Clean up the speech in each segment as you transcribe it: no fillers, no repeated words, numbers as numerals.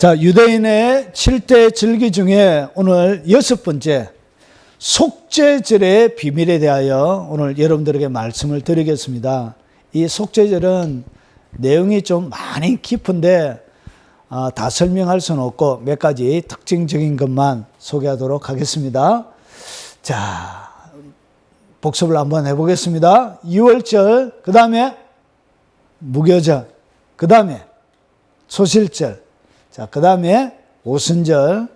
자, 유대인의 7대 절기 중에 오늘 6번째 속죄절의 비밀에 대하여 오늘 여러분들에게 말씀을 드리겠습니다. 이 속죄절은 내용이 좀 많이 깊은데 다 설명할 수는 없고 몇 가지 특징적인 것만 소개하도록 하겠습니다. 자, 복습을 한번 해보겠습니다. 유월절, 그 다음에 무교절, 그 다음에 소실절, 자, 그 다음에 오순절,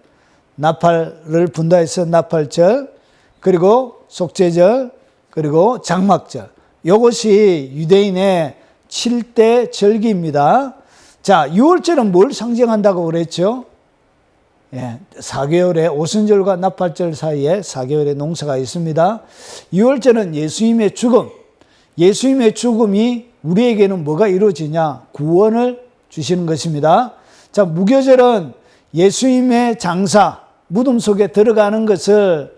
나팔을 분다 해서 나팔절, 그리고 속죄절, 그리고 장막절. 이것이 유대인의 7대 절기입니다. 자, 6월절은 뭘 상징한다고 그랬죠? 4개월의 오순절과 나팔절 사이에 4개월의 농사가 있습니다. 6월절은 예수님의 죽음, 예수님의 죽음이 우리에게는 뭐가 이루어지냐? 구원을 주시는 것입니다. 자, 무교절은 예수님의 장사, 무덤 속에 들어가는 것을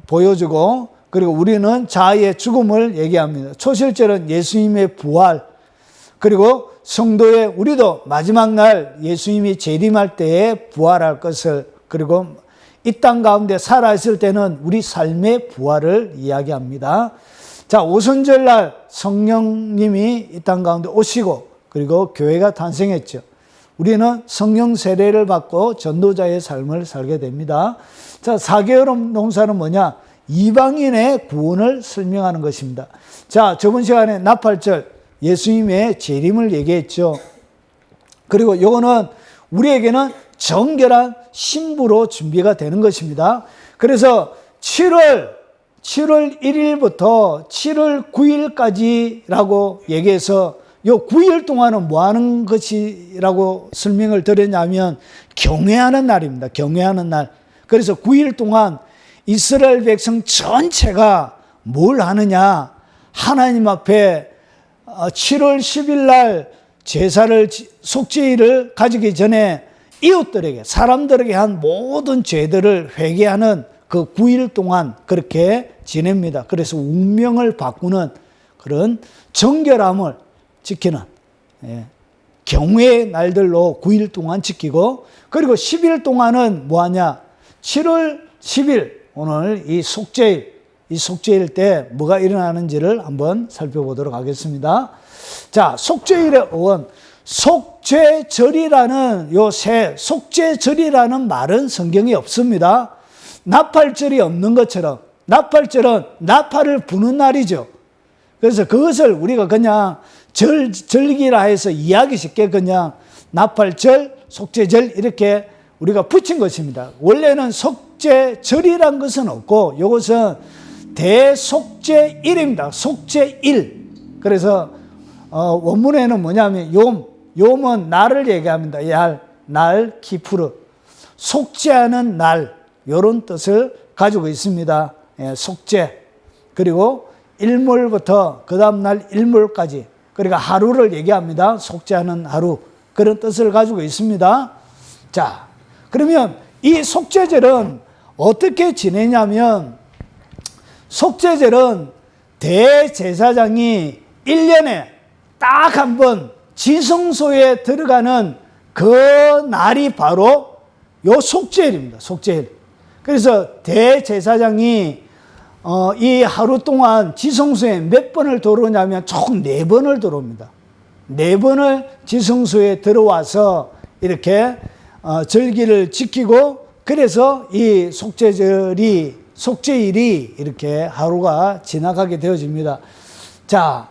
보여주고, 그리고 우리는 자아의 죽음을 얘기합니다. 초실절은 예수님의 부활, 그리고 성도의 우리도 마지막 날 예수님이 재림할 때에 부활할 것을, 그리고 이 땅 가운데 살아있을 때는 우리 삶의 부활을 이야기합니다. 자, 오순절날 성령님이 이 땅 가운데 오시고, 그리고 교회가 탄생했죠. 우리는 성령 세례를 받고 전도자의 삶을 살게 됩니다. 자, 4개월 농사는 뭐냐? 이방인의 구원을 설명하는 것입니다. 자, 저번 시간에 나팔절, 예수님의 재림을 얘기했죠. 그리고 이거는 우리에게는 정결한 신부로 준비가 되는 것입니다. 그래서 7월 1일부터 7월 9일까지라고 얘기해서 요 9일 동안은 뭐 하는 것이라고 설명을 드렸냐면 경외하는 날입니다. 경외하는 날. 그래서 9일 동안 이스라엘 백성 전체가 뭘 하느냐? 하나님 앞에 7월 10일 날 제사를, 속죄일을 가지기 전에 이웃들에게, 사람들에게 한 모든 죄들을 회개하는 그 9일 동안 그렇게 지냅니다. 그래서 운명을 바꾸는 그런 정결함을 지키는 경외의 날들로 9일 동안 지키고, 그리고 10일 동안은 뭐하냐? 7월 10일 오늘 이 속죄일 때 뭐가 일어나는지를 한번 살펴보도록 하겠습니다. 자, 속죄일의 어원, 속죄절이라는 속죄절이라는 말은 성경에 없습니다. 나팔절이 없는 것처럼, 나팔절은 나팔을 부는 날이죠. 그래서 그것을 우리가 그냥 절기라 해서 이해하기 쉽게 그냥 나팔절, 속죄절 이렇게 우리가 붙인 것입니다. 원래는 속죄절이란 것은 없고 이것은 대속죄일입니다. 속죄일. 그래서 원문에는 뭐냐면 욤은 날을 얘기합니다. 날, 키푸르. 속죄하는 날, 이런 뜻을 가지고 있습니다. 속죄. 그리고 일몰부터 그 다음날 일몰까지, 그러니까 하루를 얘기합니다. 속죄하는 하루, 그런 뜻을 가지고 있습니다. 자, 그러면 이 속죄절은 어떻게 지내냐면, 속죄절은 대제사장이 1년에 딱 한 번 지성소에 들어가는 그 날이 바로 요 속죄일입니다. 속죄일. 그래서 대제사장이 이 하루 동안 지성소에 몇 번을 들어오냐면 총 4번을 들어옵니다. 4번을 지성소에 들어와서 이렇게 절기를 지키고, 그래서 이 속죄일이 이렇게 하루가 지나가게 되어집니다. 자,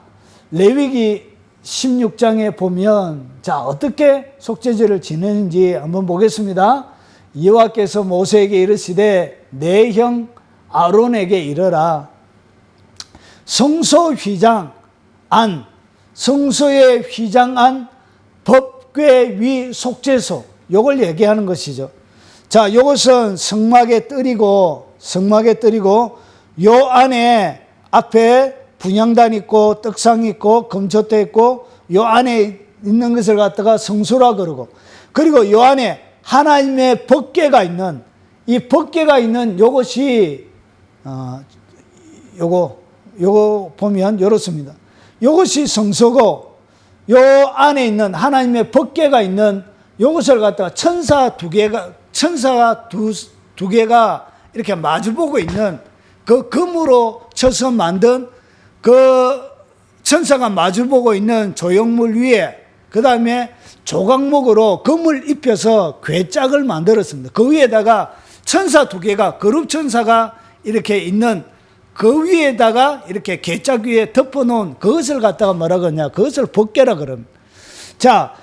레위기 16장에 보면 자, 어떻게 속죄절을 지내는지 한번 보겠습니다. 여호와께서 모세에게 이르시되 내 형 아론에게 이르라. 성소 휘장 안, 성소의 휘장 안 법궤 위 속죄소, 요걸 얘기하는 것이죠. 자, 이것은 성막의 뜰이고 요 안에 앞에 분향단 있고 떡상 있고 금초대 있고 요 안에 있는 것을 갖다가 성소라 그러고, 그리고 요 안에 하나님의 법궤가 있는, 이 법궤가 있는 요것이 요거 보면 이렇습니다. 요것이 성소고 요 안에 있는 하나님의 법궤가 있는 요것을 갖다가 천사가 두 개가 이렇게 마주보고 있는 그 금으로 쳐서 만든 그 천사가 마주보고 있는 조형물 위에 그 다음에 조각목으로 금을 입혀서 궤짝을 만들었습니다. 그 위에다가 천사 두 개가 거룩 천사가 이렇게 있는 그 위에다가 이렇게 궤짝 위에 덮어놓은 그것을 갖다가 뭐라 그러냐, 그것을 법궤라 그럽니다. 자,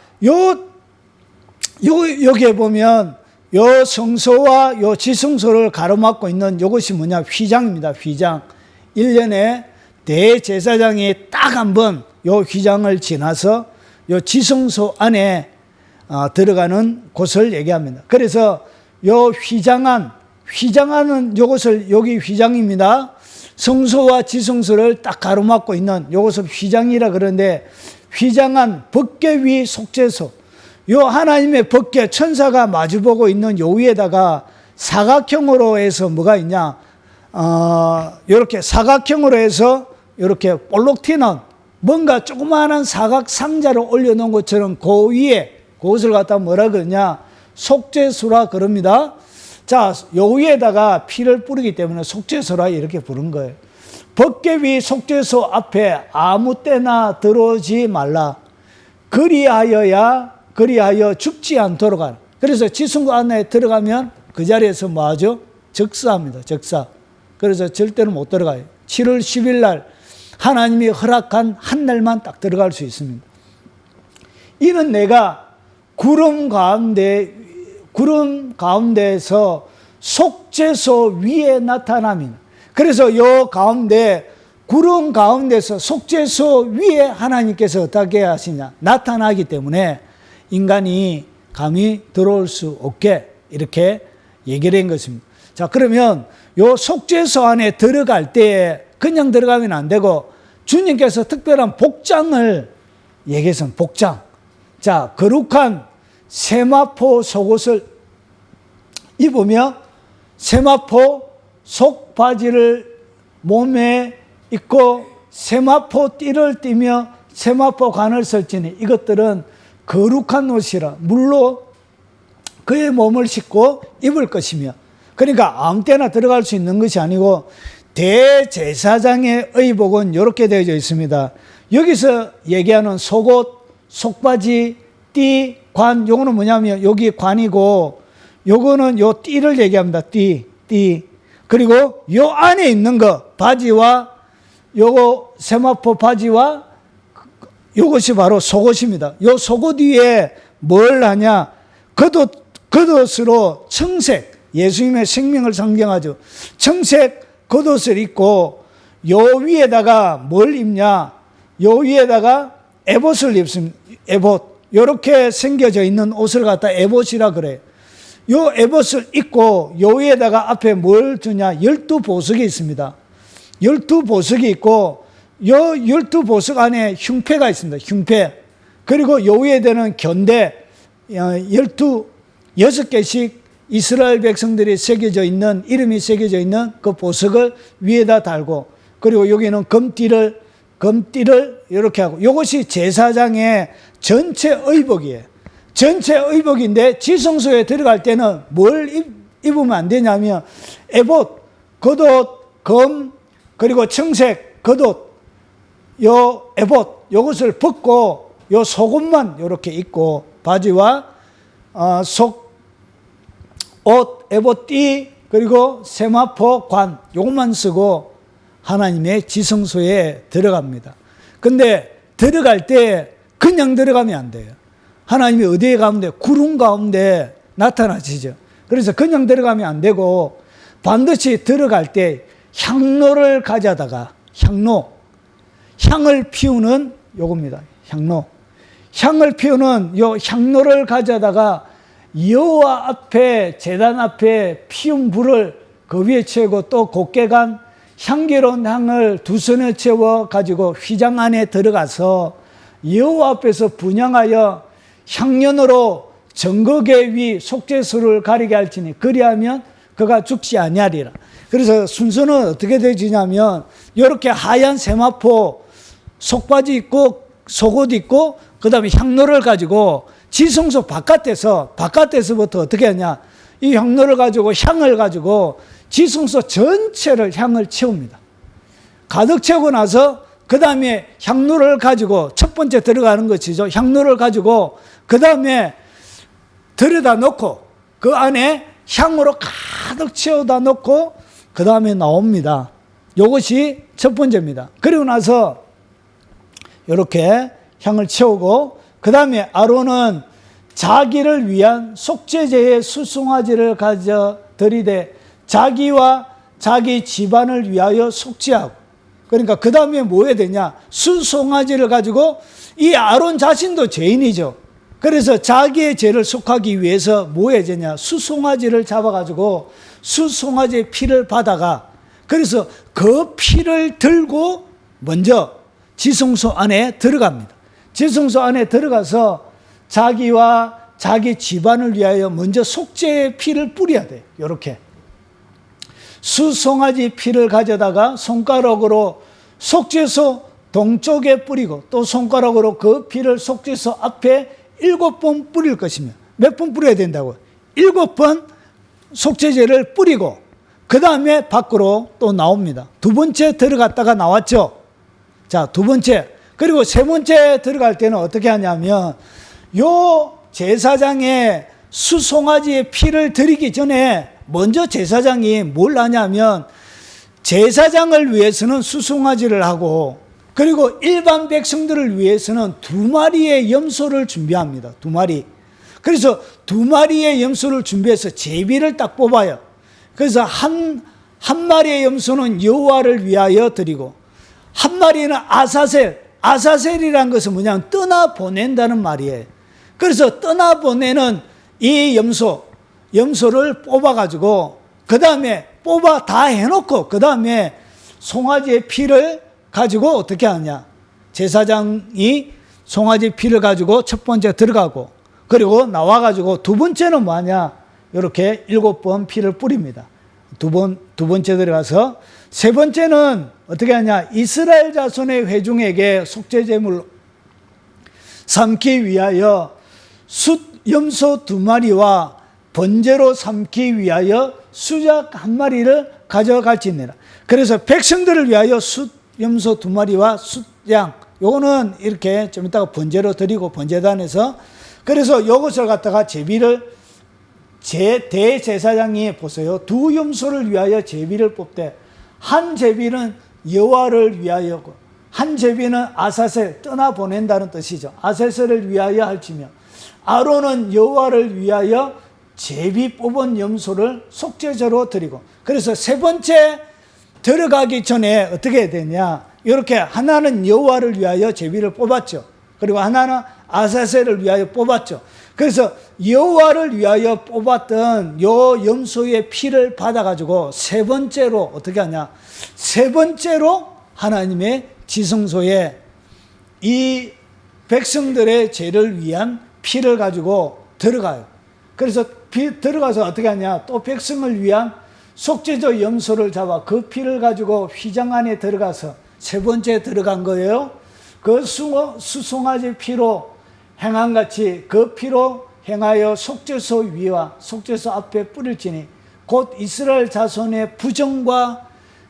여기에 보면 요 성소와 요 지성소를 가로막고 있는 요것이 뭐냐, 휘장입니다. 휘장. 1년에 대제사장이 딱 한 번 요 휘장을 지나서 요 지성소 안에 들어가는 곳을 얘기합니다. 그래서 요 휘장안은 요것을, 여기 휘장입니다. 성소와 지성소를 딱 가로막고 있는 요것을 휘장이라 그러는데, 휘장안 법궤 위 속죄소, 요 하나님의 법궤 천사가 마주보고 있는 요 위에다가 사각형으로 해서 뭐가 있냐, 요렇게 사각형으로 해서 요렇게 볼록 튀는 뭔가 조그마한 사각 상자를 올려놓은 것처럼 그 위에, 그것을 갖다 뭐라 그러냐, 속죄소라 그럽니다. 자, 요 위에다가 피를 뿌리기 때문에 속죄소라 이렇게 부른 거예요. 법궤 위 속죄소 앞에 아무 때나 들어오지 말라. 그리하여 죽지 않도록 하라. 그래서 지성소 안에 들어가면 그 자리에서 뭐 하죠? 적사합니다. 적사. 그래서 절대로 못 들어가요. 7월 10일 날 하나님이 허락한 한 날만 딱 들어갈 수 있습니다. 이는 내가 구름 가운데에서 속죄소 위에 나타남이다. 그래서 요 가운데, 구름 가운데서 속죄소 위에 하나님께서 어떻게 하시냐, 나타나기 때문에 인간이 감히 들어올 수 없게 이렇게 얘기를 한 것입니다. 자, 그러면 요 속죄소 안에 들어갈 때에 그냥 들어가면 안 되고 주님께서 특별한 복장을 얘기했습니다. 복장. 자, 거룩한 세마포 속옷을 입으며 세마포 속바지를 몸에 입고 세마포 띠를 띠며 세마포 관을 설지니 이것들은 거룩한 옷이라 물로 그의 몸을 씻고 입을 것이며, 그러니까 아무 때나 들어갈 수 있는 것이 아니고 대제사장의 의복은 이렇게 되어져 있습니다. 여기서 얘기하는 속옷, 속바지, 띠, 관, 요거는 뭐냐면 여기 관이고 요거는 요 띠를 얘기합니다. 띠. 그리고 요 안에 있는 거, 바지와 요거 세마포 바지와 요것이 바로 속옷입니다. 요 속옷 위에 뭘 하냐? 겉옷으로 청색, 예수님의 생명을 상징하죠. 청색 겉옷을 입고 요 위에다가 뭘 입냐? 요 위에다가 에봇을 입습니다. 에봇. 요렇게 생겨져 있는 옷을 갖다 에봇이라 그래요. 요 에봇을 입고 요 위에다가 앞에 뭘 두냐? 12보석이 있습니다. 12보석이 있고 요 12보석 안에 흉패가 있습니다. 흉패. 그리고 요 위에 되는 견대 6개씩 이스라엘 백성들이 새겨져 있는, 이름이 새겨져 있는 그 보석을 위에다 달고, 그리고 여기는 금띠를 이렇게 하고, 이것이 제사장의 전체 의복이에요. 전체 의복인데 지성소에 들어갈 때는 뭘 입으면 안 되냐면 에봇, 겉옷, 검, 그리고 청색 겉옷, 요 에봇, 요것을 벗고 요 속옷만 이렇게 입고 바지와 속 옷, 에봇, 띠, 그리고 세마포, 관, 요것만 쓰고 하나님의 지성소에 들어갑니다. 근데 들어갈 때 그냥 들어가면 안 돼요. 하나님이 어디에 가면 돼요? 구름 가운데 나타나시죠. 그래서 그냥 들어가면 안 되고 반드시 들어갈 때 향로를 가져다가, 향을 피우는 요겁니다. 향을 피우는 요 향로를 가져다가 여호와 앞에, 제단 앞에 피운 불을 그 위에 채우고 또 곱게 간 향기로운 향을 2손에 채워 가지고 휘장 안에 들어가서 여호와 앞에서 분향하여 향연으로 정거계 위 속죄소를 가리게 할지니 그리하면 그가 죽지 아니하리라. 그래서 순서는 어떻게 되지냐면 이렇게 하얀 세마포 속바지 입고 속옷 입고 그 다음에 향로를 가지고 지성소 바깥에서부터 어떻게 하냐, 이 향로를 가지고 향을 가지고 지성소 전체를 향을 채웁니다. 가득 채우고 나서 그 다음에 향로를 가지고 첫 번째 들어가는 것이죠. 향로를 가지고 그 다음에 들여다 놓고 그 안에 향으로 가득 채워다 놓고 그 다음에 나옵니다. 이것이 첫 번째입니다. 그리고 나서 이렇게 향을 채우고 그 다음에 아론은 자기를 위한 속죄제의 수송아지를 가져 드리되 자기와 자기 집안을 위하여 속죄하고, 그러니까 그 다음에 뭐 해야 되냐, 수송아지를 가지고, 이 아론 자신도 죄인이죠. 그래서 자기의 죄를 속하기 위해서 뭐 해야 되냐, 수송아지를 잡아가지고 수송아지의 피를 받아가, 그래서 그 피를 들고 먼저 지성소 안에 들어갑니다. 지성소 안에 들어가서 자기와 자기 집안을 위하여 먼저 속죄의 피를 뿌려야 돼요. 이렇게 수송아지 피를 가져다가 손가락으로 속죄소 동쪽에 뿌리고 또 손가락으로 그 피를 속죄소 앞에 7번 뿌릴 것이며, 몇 번 뿌려야 된다고요? 7번 속죄제를 뿌리고 그 다음에 밖으로 또 나옵니다. 두 번째 들어갔다가 나왔죠. 자, 두 번째. 그리고 세 번째 들어갈 때는 어떻게 하냐면, 요 제사장의 수송아지의 피를 드리기 전에 먼저 제사장이 뭘 하냐면, 제사장을 위해서는 수송아지를 하고, 그리고 일반 백성들을 위해서는 2마리의 염소를 준비합니다. 2마리. 그래서 2마리의 염소를 준비해서 제비를 딱 뽑아요. 그래서 한 마리의 염소는 여호와를 위하여 드리고, 한 마리는 아사셀이라는 것은 뭐냐면 떠나보낸다는 말이에요. 그래서 떠나보내는 이 염소를 뽑아가지고 그 다음에 뽑아 다 해놓고 그 다음에 송아지의 피를 가지고 어떻게 하냐, 제사장이 송아지 피를 가지고 첫 번째 들어가고, 그리고 나와가지고 두 번째는 뭐하냐, 이렇게 7번 피를 뿌립니다. 두 번째 들어가서 세 번째는 어떻게 하냐, 이스라엘 자손의 회중에게 속죄제물 삼기 위하여 염소 2마리와 번제로 삼기 위하여 수작 1마리를 가져갈지니라. 그래서 백성들을 위하여 염소 2마리와 숫양, 요거는 이렇게 좀 이따가 번제로 드리고 번제단에서, 그래서 이것을 갖다가 대제사장이 보세요. 2 염소를 위하여 제비를 뽑되, 한 제비는 여호와를 위하여고 한 제비는 아사셀, 떠나보낸다는 뜻이죠. 아사셀을 위하여 할지며, 아론은 여호와를 위하여 제비 뽑은 염소를 속죄제로 드리고, 그래서 세 번째 들어가기 전에 어떻게 해야 되냐, 이렇게 하나는 여호와를 위하여 제비를 뽑았죠. 그리고 하나는 아사셀을 위하여 뽑았죠. 그래서 여호와를 위하여 뽑았던 요 염소의 피를 받아가지고 세 번째로 어떻게 하냐, 세 번째로 하나님의 지성소에 이 백성들의 죄를 위한 피를 가지고 들어가요. 그래서 들어가서 어떻게 하냐, 또 백성을 위한 속죄제 염소를 잡아 그 피를 가지고 휘장 안에 들어가서 세 번째 들어간 거예요. 그 수송아지 피로 행함같이 그 피로 행하여 속죄소 위와 속죄소 앞에 뿌릴지니 곧 이스라엘 자손의 부정과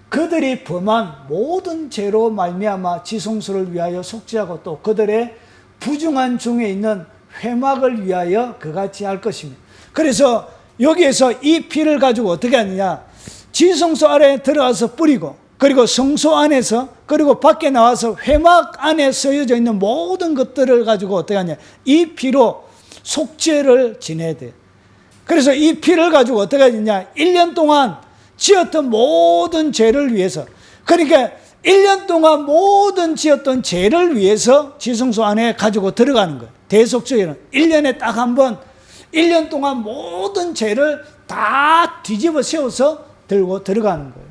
그들이 범한 모든 죄로 말미암아 지성소를 위하여 속죄하고 또 그들의 부정한 중에 있는 회막을 위하여 그같이 할 것입니다. 그래서 여기에서 이 피를 가지고 어떻게 하느냐, 지성소 아래에 들어가서 뿌리고, 그리고 성소 안에서, 그리고 밖에 나와서 회막 안에 쓰여져 있는 모든 것들을 가지고 어떻게 하냐, 이 피로 속죄를 지내야 돼요. 그래서 이 피를 가지고 어떻게 하느냐, 1년 동안 지었던 모든 죄를 위해서, 그러니까 1년 동안 모든 지었던 죄를 위해서 지성소 안에 가지고 들어가는 거예요. 대속죄는 1년에 딱 한 번, 1년 동안 모든 죄를 다 뒤집어 세워서 들고 들어가는 거예요.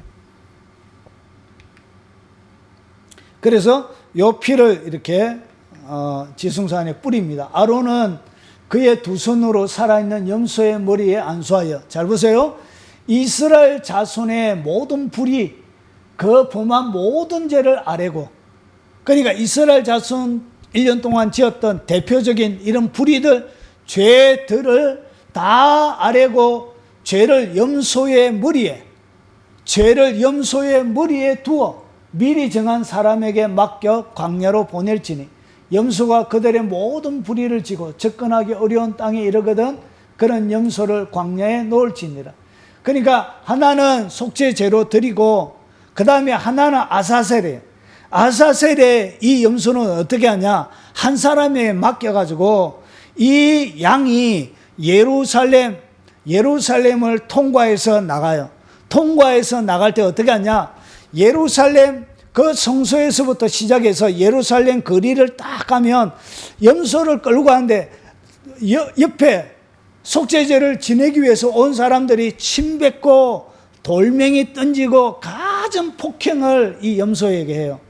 그래서 요 피를 이렇게 지성소 안에 뿌립니다. 아론은 그의 2 손으로 살아있는 염소의 머리에 안수하여, 잘 보세요, 이스라엘 자손의 모든 불의, 그 범한 모든 죄를 아뢰고, 그러니까 이스라엘 자손 1년 동안 지었던 대표적인 이런 불의들 죄들을 다 아뢰고 죄를 염소의 머리에 두어 미리 정한 사람에게 맡겨 광야로 보낼지니 염소가 그들의 모든 불의를 지고 접근하기 어려운 땅에 이르거든 그런 염소를 광야에 놓을지니라. 그러니까 하나는 속죄제로 드리고 그 다음에 하나는 아사셀이에요. 아사셀에 이 염소는 어떻게 하냐, 한 사람에게 맡겨가지고 이 양이 예루살렘을 통과해서 나가요. 통과해서 나갈 때 어떻게 하냐, 예루살렘 그 성소에서부터 시작해서 예루살렘 거리를 딱 가면 염소를 끌고 가는데 옆에 속죄제를 지내기 위해서 온 사람들이 침 뱉고 돌멩이 던지고 가진 폭행을 이 염소에게 해요.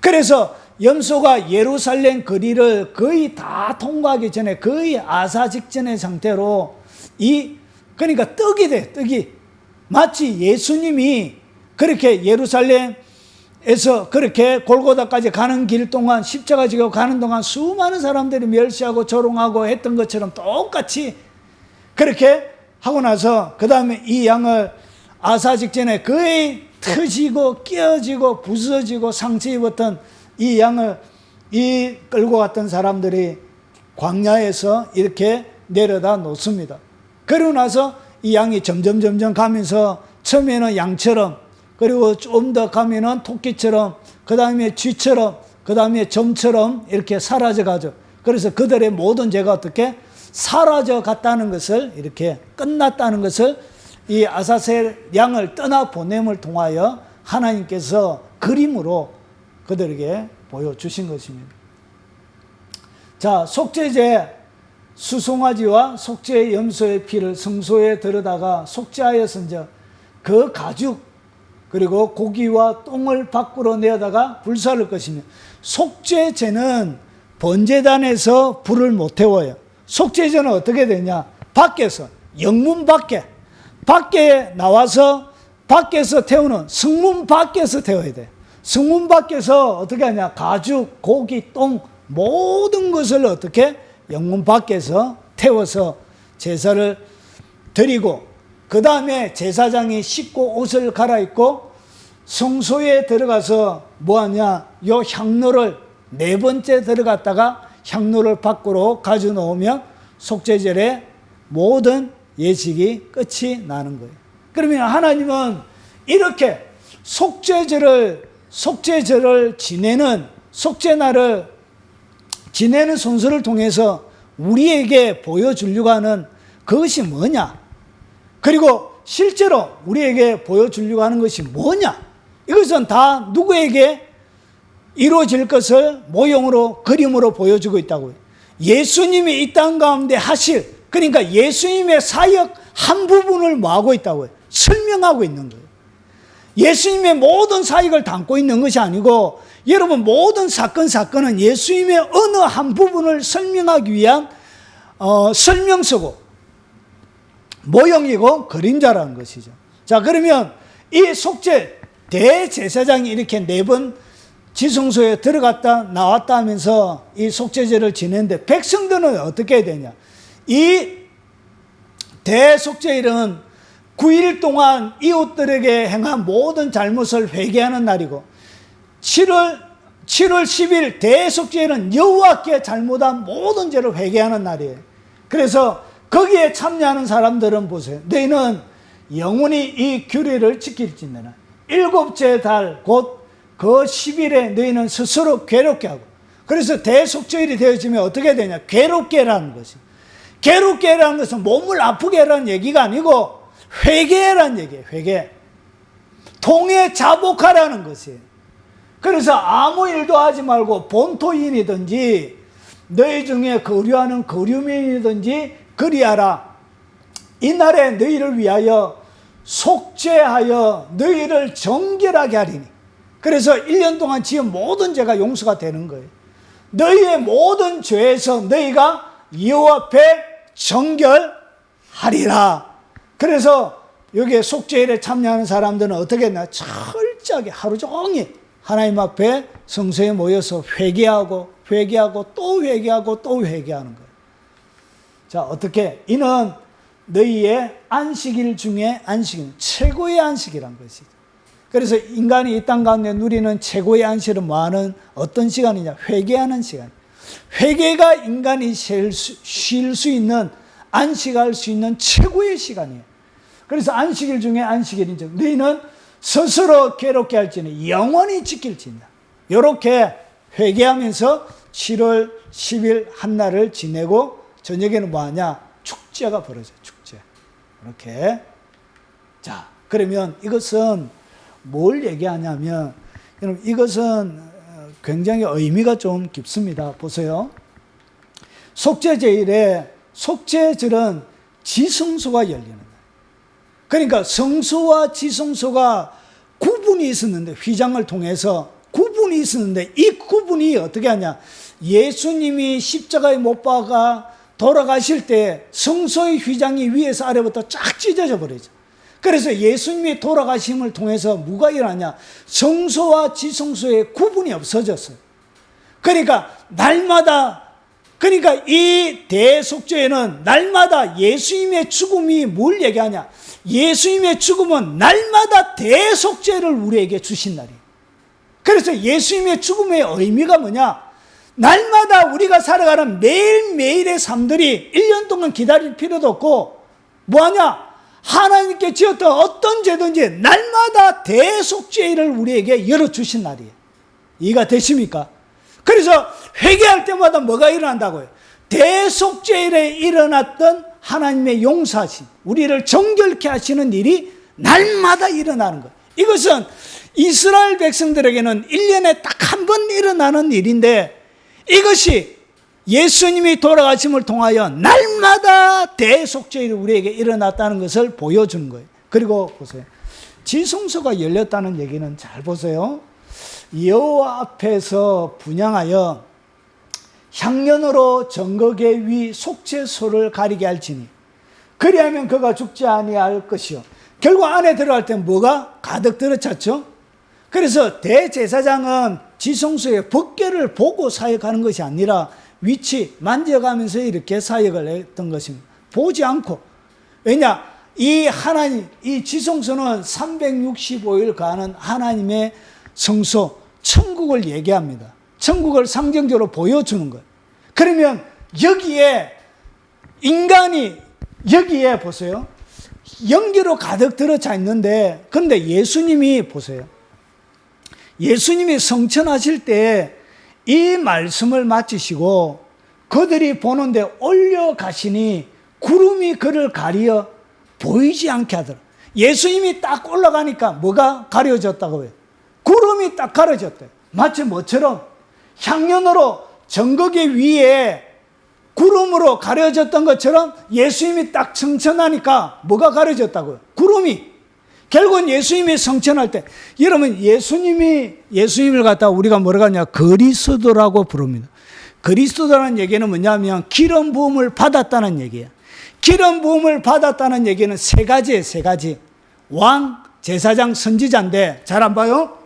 그래서 염소가 예루살렘 거리를 거의 다 통과하기 전에 거의 아사 직전의 상태로 그러니까 떡이 돼, 떡이. 마치 예수님이 그렇게 예루살렘에서 그렇게 골고다까지 가는 길 동안 십자가 지고 가는 동안 수많은 사람들이 멸시하고 조롱하고 했던 것처럼 똑같이 그렇게 하고 나서 그 다음에 이 양을 아사 직전에 거의 터지고 깨어지고 부서지고 상처 입었던 이 양을 끌고 갔던 사람들이 광야에서 이렇게 내려다 놓습니다. 그러고 나서 이 양이 점점 가면서 처음에는 양처럼, 그리고 좀 더 가면은 토끼처럼, 그 다음에 쥐처럼, 그 다음에 점처럼 이렇게 사라져 가죠. 그래서 그들의 모든 죄가 어떻게 사라져 갔다는 것을, 이렇게 끝났다는 것을 이 아사셀 양을 떠나 보냄을 통하여 하나님께서 그림으로 그들에게 보여주신 것입니다. 자, 속죄제 수송아지와 속죄 염소의 피를 성소에 들여다가 속죄하였은즉 그 가죽 그리고 고기와 똥을 밖으로 내어다가 불사를 것이며, 속죄제는 번제단에서 불을 못 태워요. 속죄제는 어떻게 되냐, 밖에서, 영문 밖에 나와서 밖에서 태우는, 성문 밖에서 태워야 돼. 성문 밖에서 어떻게 하냐, 가죽, 고기, 똥 모든 것을 어떻게 영문 밖에서 태워서 제사를 드리고, 그 다음에 제사장이 씻고 옷을 갈아입고 성소에 들어가서 뭐하냐, 요 향로를 4번째 들어갔다가 향로를 밖으로 가져 놓으면 속죄절의 모든 예식이 끝이 나는 거예요. 그러면 하나님은 이렇게 속죄절을 지내는, 속죄날을 지내는 순서를 통해서 우리에게 보여주려고 하는 그것이 뭐냐, 그리고 실제로 우리에게 보여주려고 하는 것이 뭐냐, 이것은 다 누구에게 이루어질 것을 모형으로, 그림으로 보여주고 있다고요. 예수님이 이 땅 가운데 하실, 그러니까 예수님의 사역 한 부분을 뭐하고 있다고요? 설명하고 있는 거예요. 예수님의 모든 사역을 담고 있는 것이 아니고, 여러분 모든 사건은 예수님의 어느 한 부분을 설명하기 위한 설명서고 모형이고 그림자라는 것이죠. 자, 그러면 이 속죄 대제사장이 이렇게 4번 지성소에 들어갔다 나왔다 하면서 이 속죄제를 지내는데, 백성들은 어떻게 해야 되냐, 이 대속죄일은 9일 동안 이웃들에게 행한 모든 잘못을 회개하는 날이고, 7월 10일 대속죄일은 여호와께 잘못한 모든 죄를 회개하는 날이에요. 그래서 거기에 참여하는 사람들은 보세요. 너희는 영원히 이 규례를 지킬지니라. 7째 달 곧 그 10일에 너희는 스스로 괴롭게 하고, 그래서 대속죄일이 되어지면 어떻게 되냐, 괴롭게 하라는 것이. 괴롭게 하라는 것은 몸을 아프게 하라는 얘기가 아니고 회개하라는 얘기예요. 회개. 통에 자복하라는 것이에요. 그래서 아무 일도 하지 말고 본토인이든지 너희 중에 거류하는 거류민이든지 그리하라. 이날에 너희를 위하여 속죄하여 너희를 정결하게 하리니. 그래서 1년 동안 지은 모든 죄가 용서가 되는 거예요. 너희의 모든 죄에서 너희가 여호와 앞에 정결하리라. 그래서 여기에 속죄일에 참여하는 사람들은 어떻게 했나, 철저하게 하루 종일 하나님 앞에 성소에 모여서 회개하고 또 회개하고 또 회개하는 거예요. 자, 어떻게? 이는 너희의 안식일 중에 안식일, 최고의 안식이란 것이죠. 그래서 인간이 이 땅 가운데 누리는 최고의 안식은 뭐하는 어떤 시간이냐? 회개하는 시간. 회개가 인간이 쉴 수 있는, 안식할 수 있는 최고의 시간이에요. 그래서 안식일 중에 안식일이죠. 너희는 스스로 괴롭게 할지는 영원히 지킬지니라. 이렇게 회개하면서 7월 10일 한날을 지내고 저녁에는 뭐하냐? 축제가 벌어져요. 축제. 이렇게. 자, 그러면 이것은 뭘 얘기하냐면, 여러분, 이것은 굉장히 의미가 좀 깊습니다. 보세요. 속죄제일에, 속죄절은 지성소가 열리는 거예요. 그러니까 성소와 지성소가 구분이 있었는데, 휘장을 통해서 구분이 있었는데, 이 구분이 어떻게 하냐? 예수님이 십자가에 못 박아 돌아가실 때 성소의 휘장이 위에서 아래부터 쫙 찢어져 버리죠. 그래서 예수님이 돌아가심을 통해서 뭐가 일어나냐? 성소와 지성소의 구분이 없어졌어요. 그러니까 날마다, 그러니까 이 대속죄에는 날마다 예수님의 죽음이 뭘 얘기하냐? 예수님의 죽음은 날마다 대속죄를 우리에게 주신 날이에요. 그래서 예수님의 죽음의 의미가 뭐냐? 날마다 우리가 살아가는 매일매일의 삶들이 1년 동안 기다릴 필요도 없고, 뭐하냐? 하나님께 지었던 어떤 죄든지 날마다 대속죄를 우리에게 열어주신 날이에요. 이해가 되십니까? 그래서 회개할 때마다 뭐가 일어난다고요? 대속죄일에 일어났던 하나님의 용서하심, 우리를 정결케 하시는 일이 날마다 일어나는 거예요. 이것은 이스라엘 백성들에게는 1년에 딱 한 번 일어나는 일인데, 이것이 예수님이 돌아가심을 통하여 날마다 대속죄일이 우리에게 일어났다는 것을 보여주는 거예요. 그리고 보세요. 지성소가 열렸다는 얘기는 잘 보세요. 여호와 앞에서 분향하여 향년으로 정거계 위 속죄소를 가리게 할지니 그리하면 그가 죽지 아니할 것이요. 결국 안에 들어갈 때 뭐가 가득 들어찼죠. 그래서 대제사장은 지성소의 법궤를 보고 사역하는 것이 아니라 위치 만져가면서 이렇게 사역을 했던 것입니다. 보지 않고. 왜냐? 이 하나님, 이 지성소는 365일 가는 하나님의 성소, 천국을 얘기합니다. 천국을 상징적으로 보여주는 거예요. 그러면 여기에 인간이, 여기에 보세요. 연기로 가득 들어차 있는데, 그런데 예수님이 보세요. 예수님이 성천하실 때 이 말씀을 마치시고 그들이 보는데 올려가시니 구름이 그를 가리어 보이지 않게 하더라. 예수님이 딱 올라가니까 뭐가 가려졌다고 해요? 구름이 딱 가려졌대요. 마치 뭐처럼 향연으로 정거기 위에 구름으로 가려졌던 것처럼 예수님이 딱 성천하니까 뭐가 가려졌다고요? 구름이. 결국은 예수님이 성천할 때, 여러분 예수님을 갖다가 우리가 뭐라고 하냐? 그리스도라고 부릅니다. 그리스도라는 얘기는 뭐냐면 기름 부음을 받았다는 얘기예요. 기름 부음을 받았다는 얘기는 세 가지예요. 세 가지. 왕, 제사장, 선지자인데 잘 안 봐요?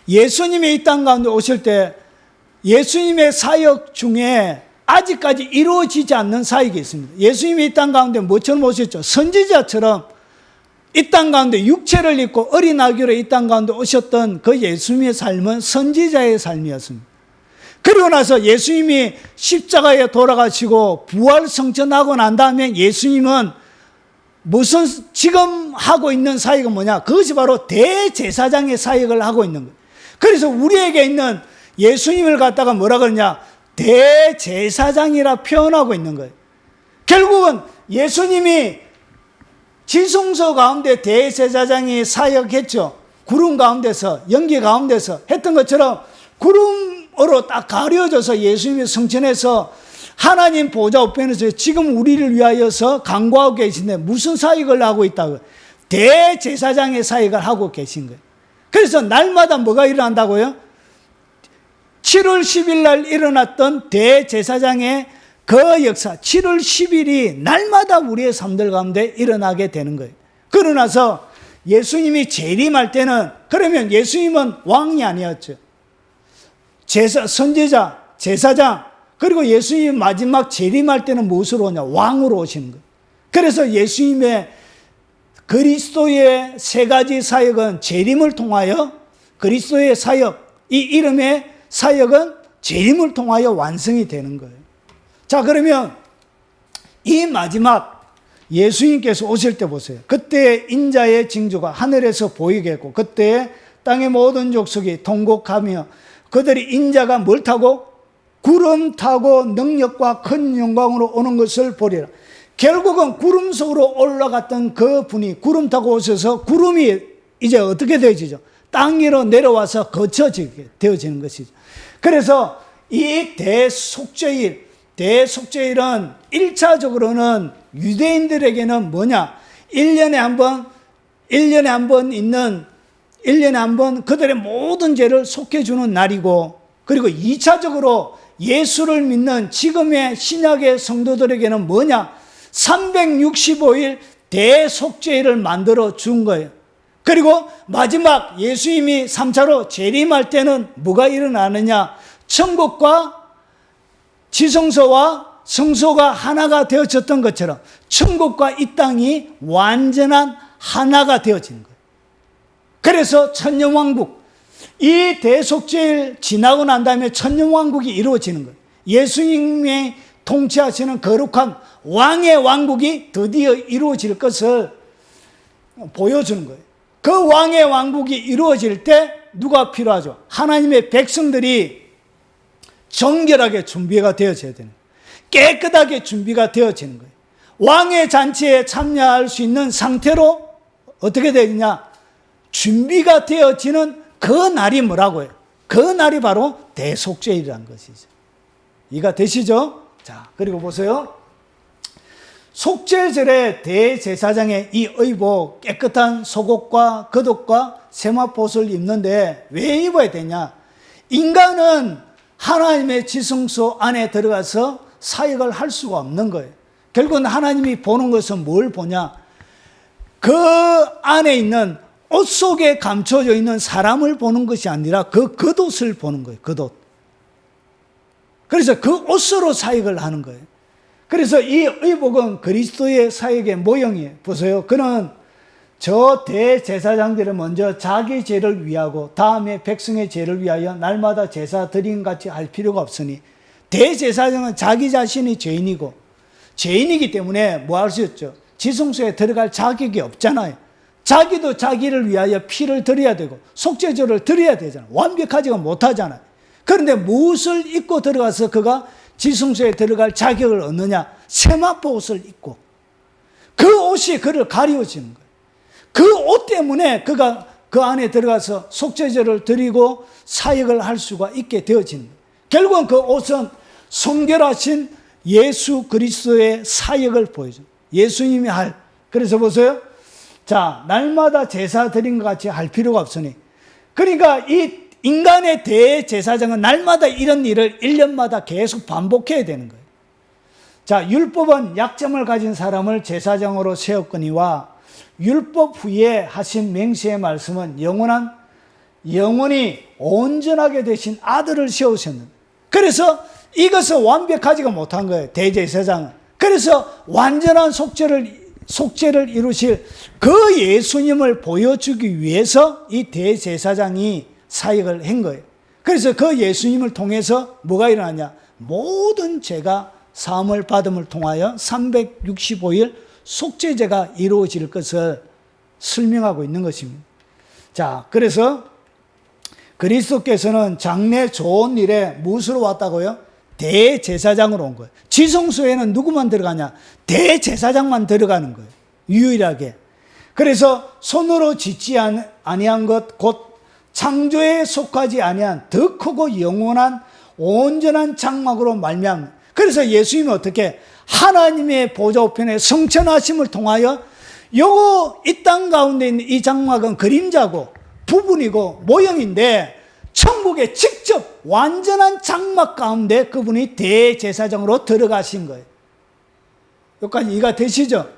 예수님이 이 땅 가운데 오실 때 예수님의 사역 중에 아직까지 이루어지지 않는 사역이 있습니다. 예수님이 이 땅 가운데 뭐처럼 오셨죠? 선지자처럼 이 땅 가운데 육체를 입고 어린 아기로 이 땅 가운데 오셨던 그 예수님의 삶은 선지자의 삶이었습니다. 그리고 나서 예수님이 십자가에 돌아가시고 부활 성천하고 난 다음에 예수님은 무슨 지금 하고 있는 사역은 뭐냐? 그것이 바로 대제사장의 사역을 하고 있는 거예요. 그래서 우리에게 있는 예수님을 갖다가 뭐라 그러냐? 대제사장이라 표현하고 있는 거예요. 결국은 예수님이 지성소 가운데 대제사장이 사역했죠. 구름 가운데서, 연기 가운데서 했던 것처럼 구름으로 딱 가려져서 예수님이 성천해서 하나님 보좌 우편에서 지금 우리를 위하여서 간구하고 계신데 무슨 사역을 하고 있다고요? 대제사장의 사역을 하고 계신 거예요. 그래서 날마다 뭐가 일어난다고요? 7월 10일 날 일어났던 대제사장의 그 역사, 7월 10일이 날마다 우리의 삶들 가운데 일어나게 되는 거예요. 그러고 나서 예수님이 재림할 때는, 그러면 예수님은 왕이 아니었죠. 선지자, 제사장, 그리고 예수님이 마지막 재림할 때는 무엇으로 오냐? 왕으로 오시는 거예요. 그래서 예수님의 그리스도의 세 가지 사역은 재림을 통하여, 그리스도의 사역, 이 이름의 사역은 재림을 통하여 완성이 되는 거예요. 자, 그러면 이 마지막 예수님께서 오실 때 보세요. 그때 인자의 징조가 하늘에서 보이게 했고, 그때 땅의 모든 족속이 통곡하며 그들이 인자가 뭘 타고? 구름 타고 능력과 큰 영광으로 오는 것을 보리라. 결국은 구름 속으로 올라갔던 그 분이 구름 타고 오셔서 구름이 이제 어떻게 되어지죠? 땅 위로 내려와서 거쳐지게 되어지는 것이죠. 그래서 이 대속죄일은 1차적으로는 유대인들에게는 뭐냐? 1년에 한 번 그들의 모든 죄를 속해주는 날이고, 그리고 2차적으로 예수를 믿는 지금의 신약의 성도들에게는 뭐냐? 365일 대속죄일을 만들어 준 거예요. 그리고 마지막 예수님이 3차로 재림할 때는 뭐가 일어나느냐? 천국과 지성소와 성소가 하나가 되어졌던 것처럼 천국과 이 땅이 완전한 하나가 되어진 거예요. 그래서 천년왕국, 이 대속죄일 지나고 난 다음에 천년왕국이 이루어지는 거예요. 예수님이 통치하시는 거룩한 왕의 왕국이 드디어 이루어질 것을 보여주는 거예요. 그 왕의 왕국이 이루어질 때 누가 필요하죠? 하나님의 백성들이 정결하게 준비가 되어져야 되는 거예요. 깨끗하게 준비가 되어지는 거예요. 왕의 잔치에 참여할 수 있는 상태로 어떻게 되느냐? 준비가 되어지는 그 날이 뭐라고요? 그 날이 바로 대속죄일이라는 것이죠. 이해가 되시죠? 자, 그리고 보세요. 속죄절에 대제사장의 이 의복, 깨끗한 속옷과 겉옷과 세마포옷을 입는데 왜 입어야 되냐? 인간은 하나님의 지성소 안에 들어가서 사역을 할 수가 없는 거예요. 결국은 하나님이 보는 것은 뭘 보냐? 그 안에 있는 옷 속에 감춰져 있는 사람을 보는 것이 아니라 그 겉옷을 보는 거예요. 겉옷. 그래서 그 옷으로 사역을 하는 거예요. 그래서 이 의복은 그리스도의 사역의 모형이에요. 보세요. 그는 저 대제사장들은 먼저 자기 죄를 위하고 다음에 백성의 죄를 위하여 날마다 제사 드림 같이 할 필요가 없으니, 대제사장은 자기 자신이 죄인이고 죄인이기 때문에 뭐 할 수 있죠? 지성소에 들어갈 자격이 없잖아요. 자기도 자기를 위하여 피를 드려야 되고 속죄제를 드려야 되잖아요. 완벽하지가 못하잖아요. 그런데 무엇을 입고 들어가서 그가 지성소에 들어갈 자격을 얻느냐? 세마포 옷을 입고, 그 옷이 그를 가려주는 거예요. 그 옷 때문에 그가 그 안에 들어가서 속죄제를 드리고 사역을 할 수가 있게 되어지는 거예요. 결국은 그 옷은 성결하신 예수 그리스도의 사역을 보여줘요. 예수님이 할. 그래서 보세요. 자, 날마다 제사 드린 것 같이 할 필요가 없으니, 그러니까 이 인간의 대제사장은 날마다 이런 일을 1년마다 계속 반복해야 되는 거예요. 자, 율법은 약점을 가진 사람을 제사장으로 세웠거니와 율법 후에 하신 맹세의 말씀은 영원히 온전하게 되신 아들을 세우셨는데, 그래서 이것을 완벽하지가 못한 거예요, 대제사장은. 그래서 완전한 속죄를 이루실 그 예수님을 보여주기 위해서 이 대제사장이 사역을 한 거예요. 그래서 그 예수님을 통해서 뭐가 일어나냐? 모든 죄가 사함을 받음을 통하여 365일 속죄제가 이루어질 것을 설명하고 있는 것입니다. 자, 그래서 그리스도께서는 장래 좋은 일에 무엇으로 왔다고요? 대제사장으로 온 거예요. 지성소에는 누구만 들어가냐? 대제사장만 들어가는 거예요. 유일하게. 그래서 손으로 짓지 아니한 것, 곧 창조에 속하지 아니한 더 크고 영원한 온전한 장막으로 말미암아. 그래서 예수님은 어떻게? 하나님의 보좌 우편에 성천하심을 통하여 요거 이 땅 가운데 있는 이 장막은 그림자고 부분이고 모형인데, 천국에 직접 완전한 장막 가운데 그분이 대제사장으로 들어가신 거예요. 여기까지 이해가 되시죠?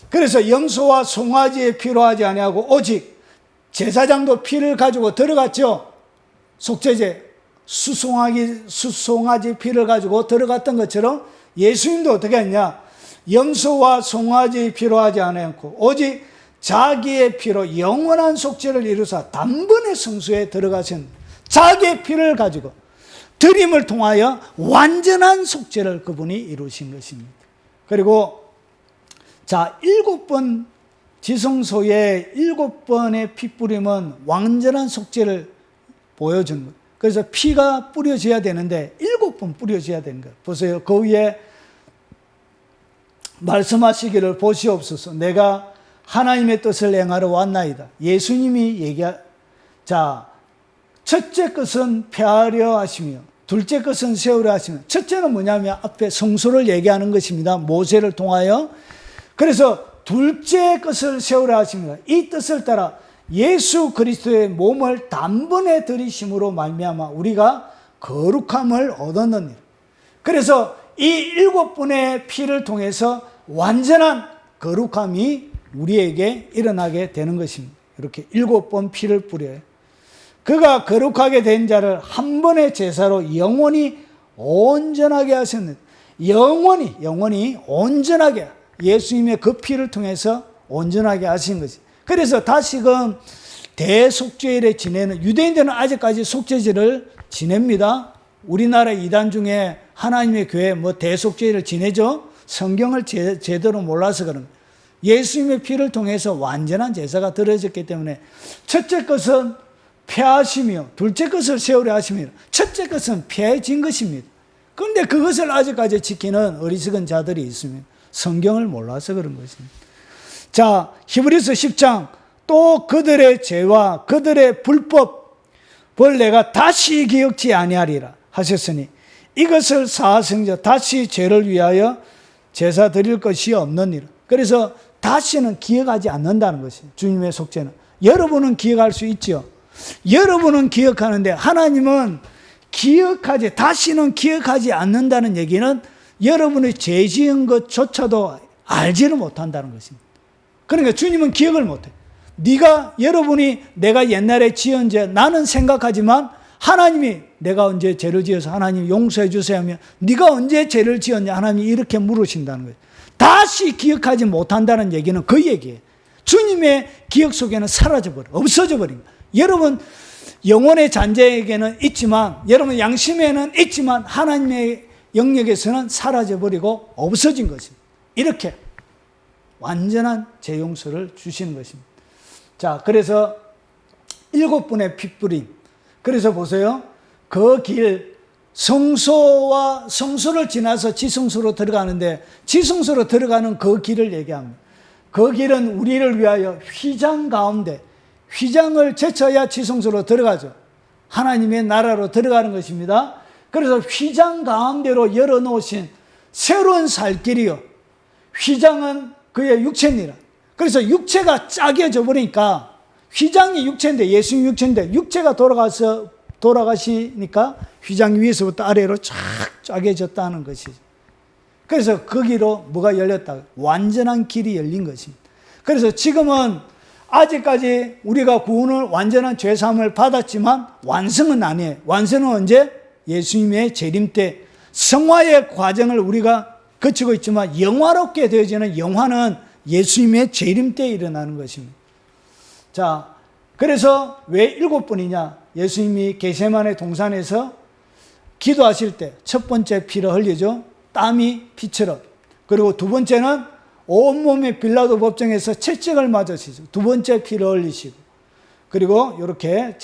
그래서 염소와 송아지에 필요하지 아니하고 오직 제사장도 피를 가지고 들어갔죠. 속죄제, 수송아지 피를 가지고 들어갔던 것처럼 예수님도 어떻게 했냐? 염소와 송아지 피로 하지 않았고 오직 자기의 피로 영원한 속죄를 이루사 단번에 성소에 들어가신 자기의 피를 가지고 드림을 통하여 완전한 속죄를 그분이 이루신 것입니다. 그리고 자, 7번 지성소에 7번의 피 뿌림은 완전한 속죄를 보여주는 거예요. 그래서 피가 뿌려져야 되는데 7번 뿌려져야 되는 거예요. 보세요. 그 위에 말씀하시기를 보시옵소서. 내가 하나님의 뜻을 행하러 왔나이다. 예수님이 자, 첫째 것은 폐하려 하시며 둘째 것은 세우려 하시며, 첫째는 뭐냐면 앞에 성소를 얘기하는 것입니다. 모세를 통하여. 그래서 둘째 것을 세우려 하십니다. 이 뜻을 따라 예수 그리스도의 몸을 단번에 들이심으로 말미암아 우리가 거룩함을 얻었느니라. 그래서 이 7번의 피를 통해서 완전한 거룩함이 우리에게 일어나게 되는 것입니다. 이렇게 7번 피를 뿌려요. 그가 거룩하게 된 자를 한 번의 제사로 영원히 온전하게 하셨는데, 영원히 온전하게 예수님의 그 피를 통해서 온전하게 하신 거지. 그래서 다시금 대속죄일에 지내는, 유대인들은 아직까지 속죄제를 지냅니다. 우리나라 이단 중에 하나님의 교회 대속죄일을 지내죠. 성경을 제대로 몰라서 그런 거예요. 예수님의 피를 통해서 완전한 제사가 드려졌기 때문에 첫째 것은 폐하시며 둘째 것을 세우려 하시며, 첫째 것은 폐해진 것입니다. 그런데 그것을 아직까지 지키는 어리석은 자들이 있으면 성경을 몰라서 그런 것입니다. 자, 히브리서 10장 또 그들의 죄와 그들의 불법을 내가 다시 기억지 아니하리라 하셨으니 이것을 사하신 자 다시 죄를 위하여 제사 드릴 것이 없느니라. 그래서 다시는 기억하지 않는다는 것이에요. 주님의 속죄는. 여러분은 기억할 수 있죠. 여러분은 기억하는데 하나님은 다시는 기억하지 않는다는 얘기는 여러분이 죄 지은 것조차도 알지를 못한다는 것입니다. 그러니까 주님은 기억을 못해. 여러분이 내가 옛날에 지은 죄, 나는 생각하지만 하나님이 내가 언제 죄를 지어서 하나님 용서해 주세요 하면 네가 언제 죄를 지었냐 하나님이 이렇게 물으신다는 거예요. 다시 기억하지 못한다는 얘기는 그 얘기예요. 주님의 기억 속에는 없어져 버린 거예요. 여러분 영혼의 잔재에게는 있지만, 여러분 양심에는 있지만 하나님의 영역에서는 사라져버리고 없어진 것입니다. 이렇게 완전한 죄 용서를 주시는 것입니다. 자, 그래서 7번의 핏뿌림. 그래서 보세요. 그 길, 성소를 지나서 지성소로 들어가는데, 지성소로 들어가는 그 길을 얘기합니다. 그 길은 우리를 위하여 휘장 가운데, 휘장을 제쳐야 지성소로 들어가죠. 하나님의 나라로 들어가는 것입니다. 그래서 휘장 가운데로 열어놓으신 새로운 살길이요. 휘장은 그의 육체니라. 그래서 육체가 짜겨져 버리니까, 휘장이 육체인데, 예수님 육체인데, 육체가 돌아가시니까 휘장 위에서부터 아래로 쫙 짜겨졌다는 것이죠. 그래서 거기로 뭐가 열렸다? 완전한 길이 열린 것입니다. 그래서 지금은 아직까지 우리가 구원을, 완전한 죄사함을 받았지만 완성은 아니에요. 완성은 언제? 예수님의 재림 때 성화의 과정을 우리가 거치고 있지만 영화롭게 되어지는 영화는 예수님의 재림 때 일어나는 것입니다. 자, 그래서 왜 7번이냐? 예수님이 겟세마네 동산에서 기도하실 때 첫 번째 피를 흘리죠. 땀이 피처럼. 그리고 두 번째는 온몸에 빌라도 법정에서 채찍을 맞으시죠. 두 번째 피를 흘리시고, 그리고 이렇게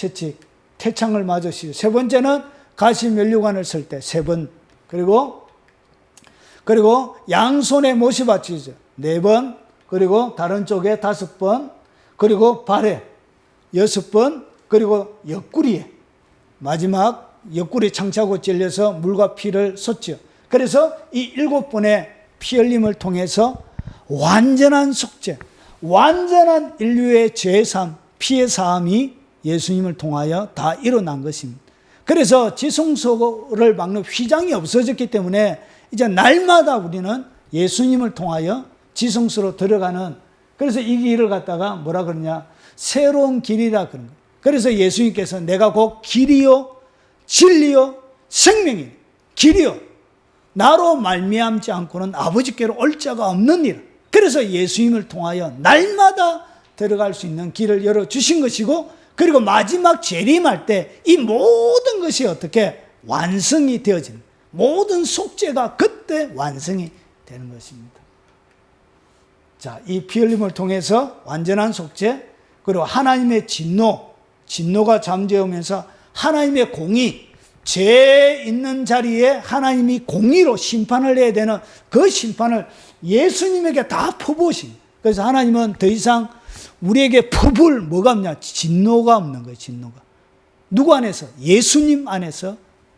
태창을 맞으시죠. 세 번째는 가시 면류관을 쓸 때 3번, 그리고 양손에 못이 받치죠. 4번, 그리고 다른 쪽에 5번, 그리고 발에 6번, 그리고 옆구리에, 마지막 옆구리 창자고 찔려서 물과 피를 쏟죠. 그래서 이 7번의 피 흘림을 통해서 완전한 속죄, 완전한 인류의 죄사함, 피의 사함이 예수님을 통하여 다 일어난 것입니다. 그래서 지성소를 막는 휘장이 없어졌기 때문에 이제 날마다 우리는 예수님을 통하여 지성소로 들어가는, 그래서 이 길을 갖다가 뭐라 그러냐? 새로운 길이라 그런 거예요. 그래서 예수님께서 내가 곧 길이요 진리요 생명이니 길이요 나로 말미암지 않고는 아버지께로 올 자가 없느니라. 그래서 예수님을 통하여 날마다 들어갈 수 있는 길을 열어주신 것이고, 그리고 마지막 재림할 때 이 모든 것이 어떻게 완성이 되어지는, 모든 속죄가 그때 완성이 되는 것입니다. 자, 이 피 흘림을 통해서 완전한 속죄, 그리고 하나님의 진노가 잠재우면서 하나님의 공의, 죄 있는 자리에 하나님이 공의로 심판을 해야 되는 그 심판을 예수님에게 다 퍼부으신. 그래서 하나님은 더 이상 우리에게 퍼부을 뭐가 없냐? 진노가 없는 거예요. 진노가. 누구 안에서? 예수님 안에서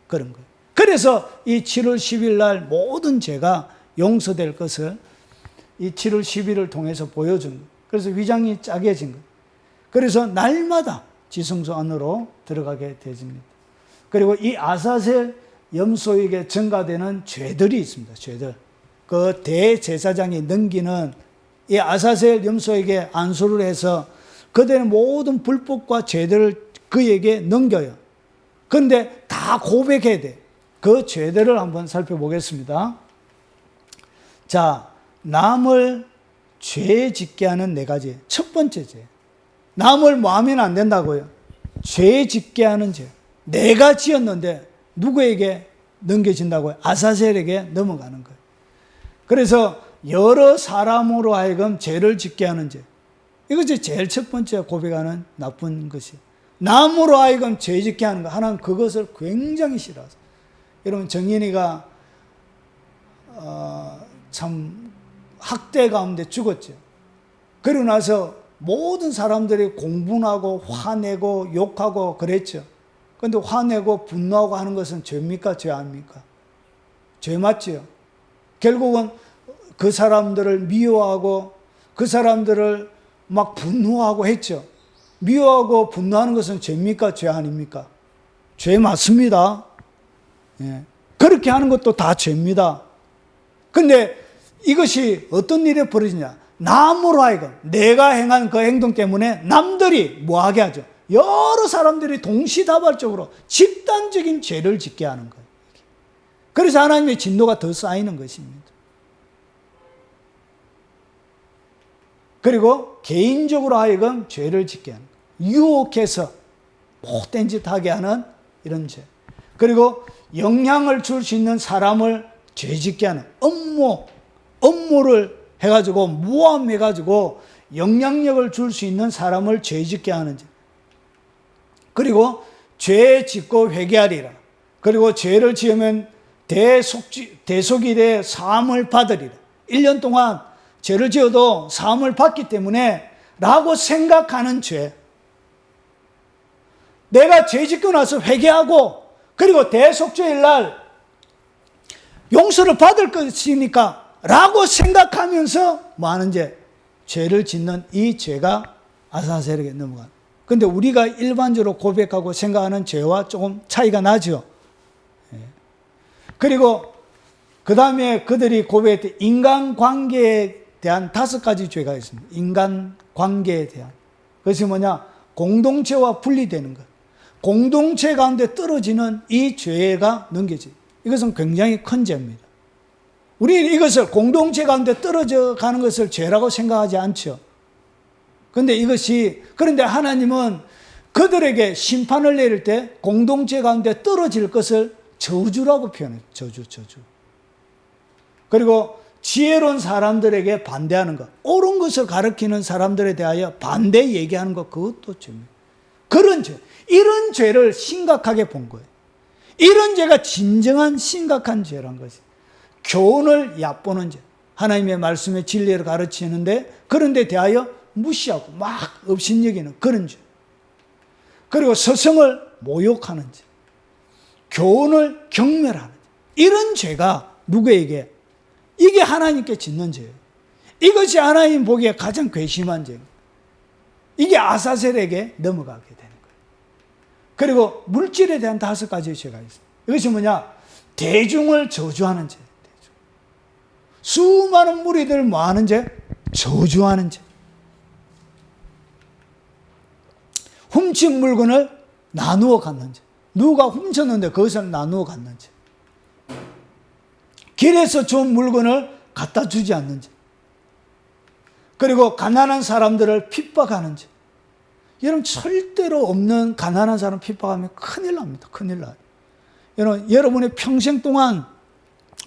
그런 거예요. 그래서 이 7월 10일 날 모든 죄가 용서될 것을 이 7월 10일을 통해서 보여준 거예요. 그래서 위장이 짜게진 거예요. 그래서 날마다 지성소 안으로 들어가게 되집니다. 그리고 이 아사셀 염소에게 전가되는 죄들이 있습니다. 죄들. 그 대제사장이 넘기는 이 아사셀 염소에게 안수를 해서 그들의 모든 불법과 죄들을 그에게 넘겨요. 그런데 다 고백해야 돼. 그 죄들을 한번 살펴보겠습니다. 자, 남을 죄 짓게 하는 4가지. 첫 번째 죄. 남을 뭐 하면 안 된다고요? 죄 짓게 하는 죄. 내가 지었는데 누구에게 넘겨진다고요? 아사셀에게 넘어가는 거예요. 그래서 여러 사람으로 하여금 죄를 짓게 하는 죄. 이것이 제일 첫 번째 고백하는 나쁜 것이. 남으로 하여금 죄 짓게 하는 거. 하나는 그것을 굉장히 싫어하세요. 여러분, 정인이가 참 학대 가운데 죽었죠. 그러고 나서 모든 사람들이 공분하고 화내고 욕하고 그랬죠. 그런데 화내고 분노하고 하는 것은 죄입니까? 죄 아닙니까? 죄 맞지요. 결국은 그 사람들을 미워하고 그 사람들을 막 분노하고 했죠. 미워하고 분노하는 것은 죄입니까? 죄 아닙니까? 죄 맞습니다. 예. 그렇게 하는 것도 다 죄입니다. 근데 이것이 어떤 일이 벌어지냐? 남으로 하여금 내가 행한 그 행동 때문에 남들이 뭐하게 하죠? 여러 사람들이 동시다발적으로 집단적인 죄를 짓게 하는 거예요. 그래서 하나님의 진노가 더 쌓이는 것입니다. 그리고 개인적으로 하여금 죄를 짓게 하는 거예요. 유혹해서 못된 짓 하게 하는 이런 죄. 그리고 영향을 줄 수 있는 사람을 죄 짓게 하는 업무를 해가지고 모함해가지고 영향력을 줄 수 있는 사람을 죄 짓게 하는 죄. 그리고 죄 짓고 회개하리라. 그리고 죄를 지으면 대속일에 사함을 받으리라. 1년 동안 죄를 지어도 사함을 받기 때문에 라고 생각하는 죄. 내가 죄 짓고 나서 회개하고 그리고 대속죄일 날 용서를 받을 것이니까 라고 생각하면서 뭐 하는 죄? 죄를 짓는 이 죄가 아사셀에게 넘어간. 근데 우리가 일반적으로 고백하고 생각하는 죄와 조금 차이가 나죠. 그리고 그 다음에 그들이 고백했던 인간관계에 대한 5가지 죄가 있습니다. 인간관계에 대한. 그것이 뭐냐? 공동체와 분리되는 것. 공동체 가운데 떨어지는 이 죄가 넘겨져요. 이것은 굉장히 큰 죄입니다. 우리는 이것을 공동체 가운데 떨어져 가는 것을 죄라고 생각하지 않죠. 그런데 하나님은 그들에게 심판을 내릴 때 공동체 가운데 떨어질 것을 저주라고 표현해요. 저주. 그리고 지혜로운 사람들에게 반대하는 것, 옳은 것을 가르치는 사람들에 대하여 반대 얘기하는 것, 그것도 죄입니다. 그런 죄, 이런 죄를 심각하게 본 거예요. 이런 죄가 진정한 심각한 죄란 것이. 교훈을 얕보는 죄. 하나님의 말씀의 진리를 가르치는데 그런 데 대하여 무시하고 막 업신여기는 그런 죄. 그리고 스승을 모욕하는 죄. 교훈을 경멸하는 죄. 이런 죄가 누구에게? 이게 하나님께 짓는 죄예요. 이것이 하나님 보기에 가장 괘씸한 죄입니다. 이게 아사셀에게 넘어가게 되는 거예요. 그리고 물질에 대한 5가지 죄가 있어요. 이것이 뭐냐? 대중을 저주하는 죄. 수많은 무리들을 뭐 하는 죄? 저주하는 죄. 훔친 물건을 나누어 갖는 죄. 누가 훔쳤는데 그것을 나누어 갔는지, 길에서 준 물건을 갖다 주지 않는지, 그리고 가난한 사람들을 핍박하는지. 여러분, 절대로 없는 가난한 사람 핍박하면 큰일 납니다. 큰일 나요. 여러분의 평생 동안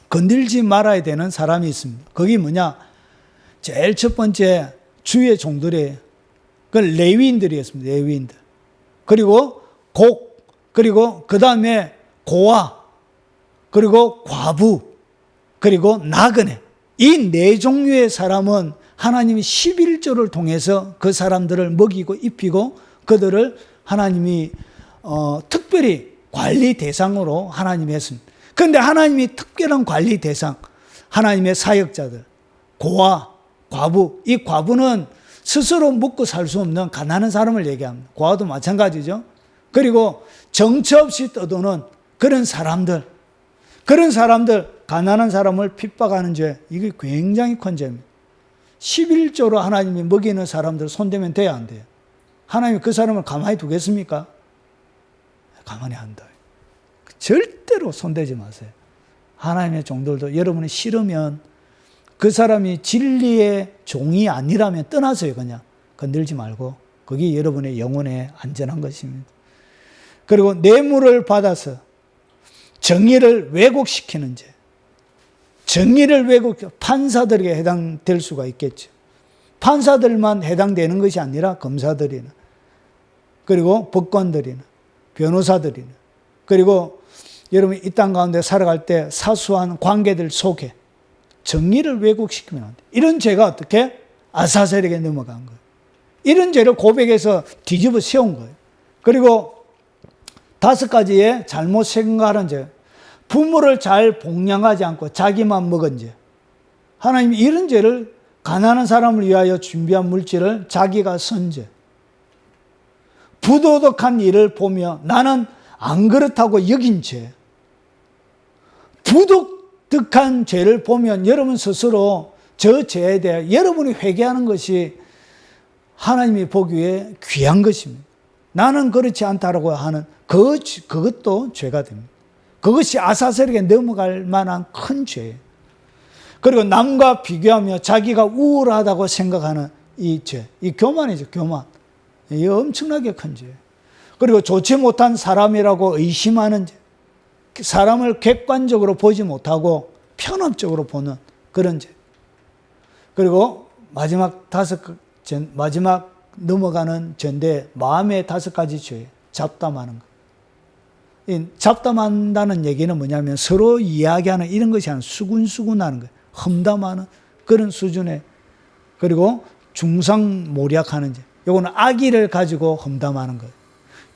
건들지 말아야 되는 사람이 있습니다. 그게 뭐냐? 제일 첫 번째 주의 종들이에요. 그 레위인들이었습니다. 레위인들. 그리고 그리고 그 다음에 고아, 그리고 과부, 그리고 나그네. 이 네 종류의 사람은 하나님이 11조를 통해서 그 사람들을 먹이고 입히고 그들을 하나님이 특별히 관리 대상으로 하나님이 했습니다. 그런데 하나님이 특별한 관리 대상, 하나님의 사역자들, 고아, 과부. 이 과부는 스스로 먹고 살 수 없는 가난한 사람을 얘기합니다. 고아도 마찬가지죠. 그리고 정처 없이 떠도는 그런 사람들, 가난한 사람을 핍박하는 죄, 이게 굉장히 큰 죄입니다. 11조로 하나님이 먹이는 사람들 손대면 돼야 안 돼요? 하나님이 그 사람을 가만히 두겠습니까? 가만히 안 둬요. 절대로 손대지 마세요. 하나님의 종들도 여러분이 싫으면, 그 사람이 진리의 종이 아니라면 떠나세요. 그냥 건들지 말고. 그게 여러분의 영혼에 안전한 것입니다. 그리고 뇌물을 받아서 정의를 왜곡시키는 죄. 정의를 판사들에게 해당될 수가 있겠죠. 판사들만 해당되는 것이 아니라 검사들이나, 그리고 법관들이나, 변호사들이나, 그리고 여러분이 이 땅 가운데 살아갈 때 사소한 관계들 속에 정의를 왜곡시키면 안 돼요. 이런 죄가 어떻게? 아사셀에게 넘어간 거예요. 이런 죄를 고백해서 뒤집어 세운 거예요. 그리고 5가지의 잘못 생각하는 죄. 부모를 잘 복양하지 않고 자기만 먹은 죄. 하나님이 이런 죄를, 가난한 사람을 위하여 준비한 물질을 자기가 선 죄. 부도덕한 일을 보며 나는 안 그렇다고 여긴 죄. 부도덕한 죄를 보면 여러분 스스로 저 죄에 대해 여러분이 회개하는 것이 하나님이 보기에 귀한 것입니다. 나는 그렇지 않다라고 하는 그것도 죄가 됩니다. 그것이 아사셀에게 넘어갈 만한 큰 죄예요. 그리고 남과 비교하며 자기가 우월하다고 생각하는 이 죄, 이 교만이죠, 교만. 이 엄청나게 큰 죄예요. 그리고 좋지 못한 사람이라고 의심하는 죄, 사람을 객관적으로 보지 못하고 편협적으로 보는 그런 죄. 그리고 마지막 넘어가는 죄인데, 마음의 5가지 죄, 잡담하는 것. 이 잡담한다는 얘기는 뭐냐면 서로 이야기하는 이런 것이 아니라 수군수군하는 거예요. 험담하는 그런 수준의. 그리고 중상모략하는 죄. 요거는 악의를 가지고 험담하는 거예요.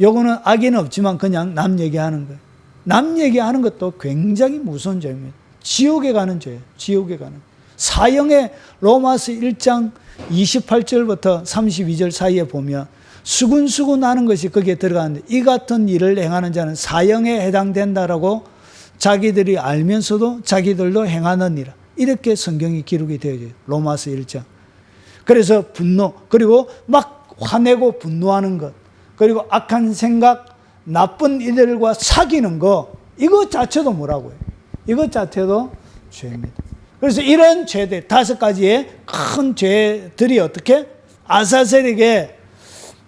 요거는 악의는 없지만 그냥 남 얘기하는 거예요. 남 얘기하는 것도 굉장히 무서운 죄입니다. 지옥에 가는 죄예요. 지옥에 가는. 사형의 로마서 1장 28절부터 32절 사이에 보면 수군수군하는 것이 거기에 들어가는데, 이 같은 일을 행하는 자는 사형에 해당된다라고 자기들이 알면서도 자기들도 행하느니라. 이렇게 성경이 기록이 되어 있어요. 로마서 1장. 그래서 분노, 그리고 막 화내고 분노하는 것, 그리고 악한 생각, 나쁜 이들과 사귀는 거, 이것 자체도 뭐라고요? 이것 자체도 죄입니다. 그래서 이런 죄들, 5가지의 큰 죄들이 어떻게? 아사셀에게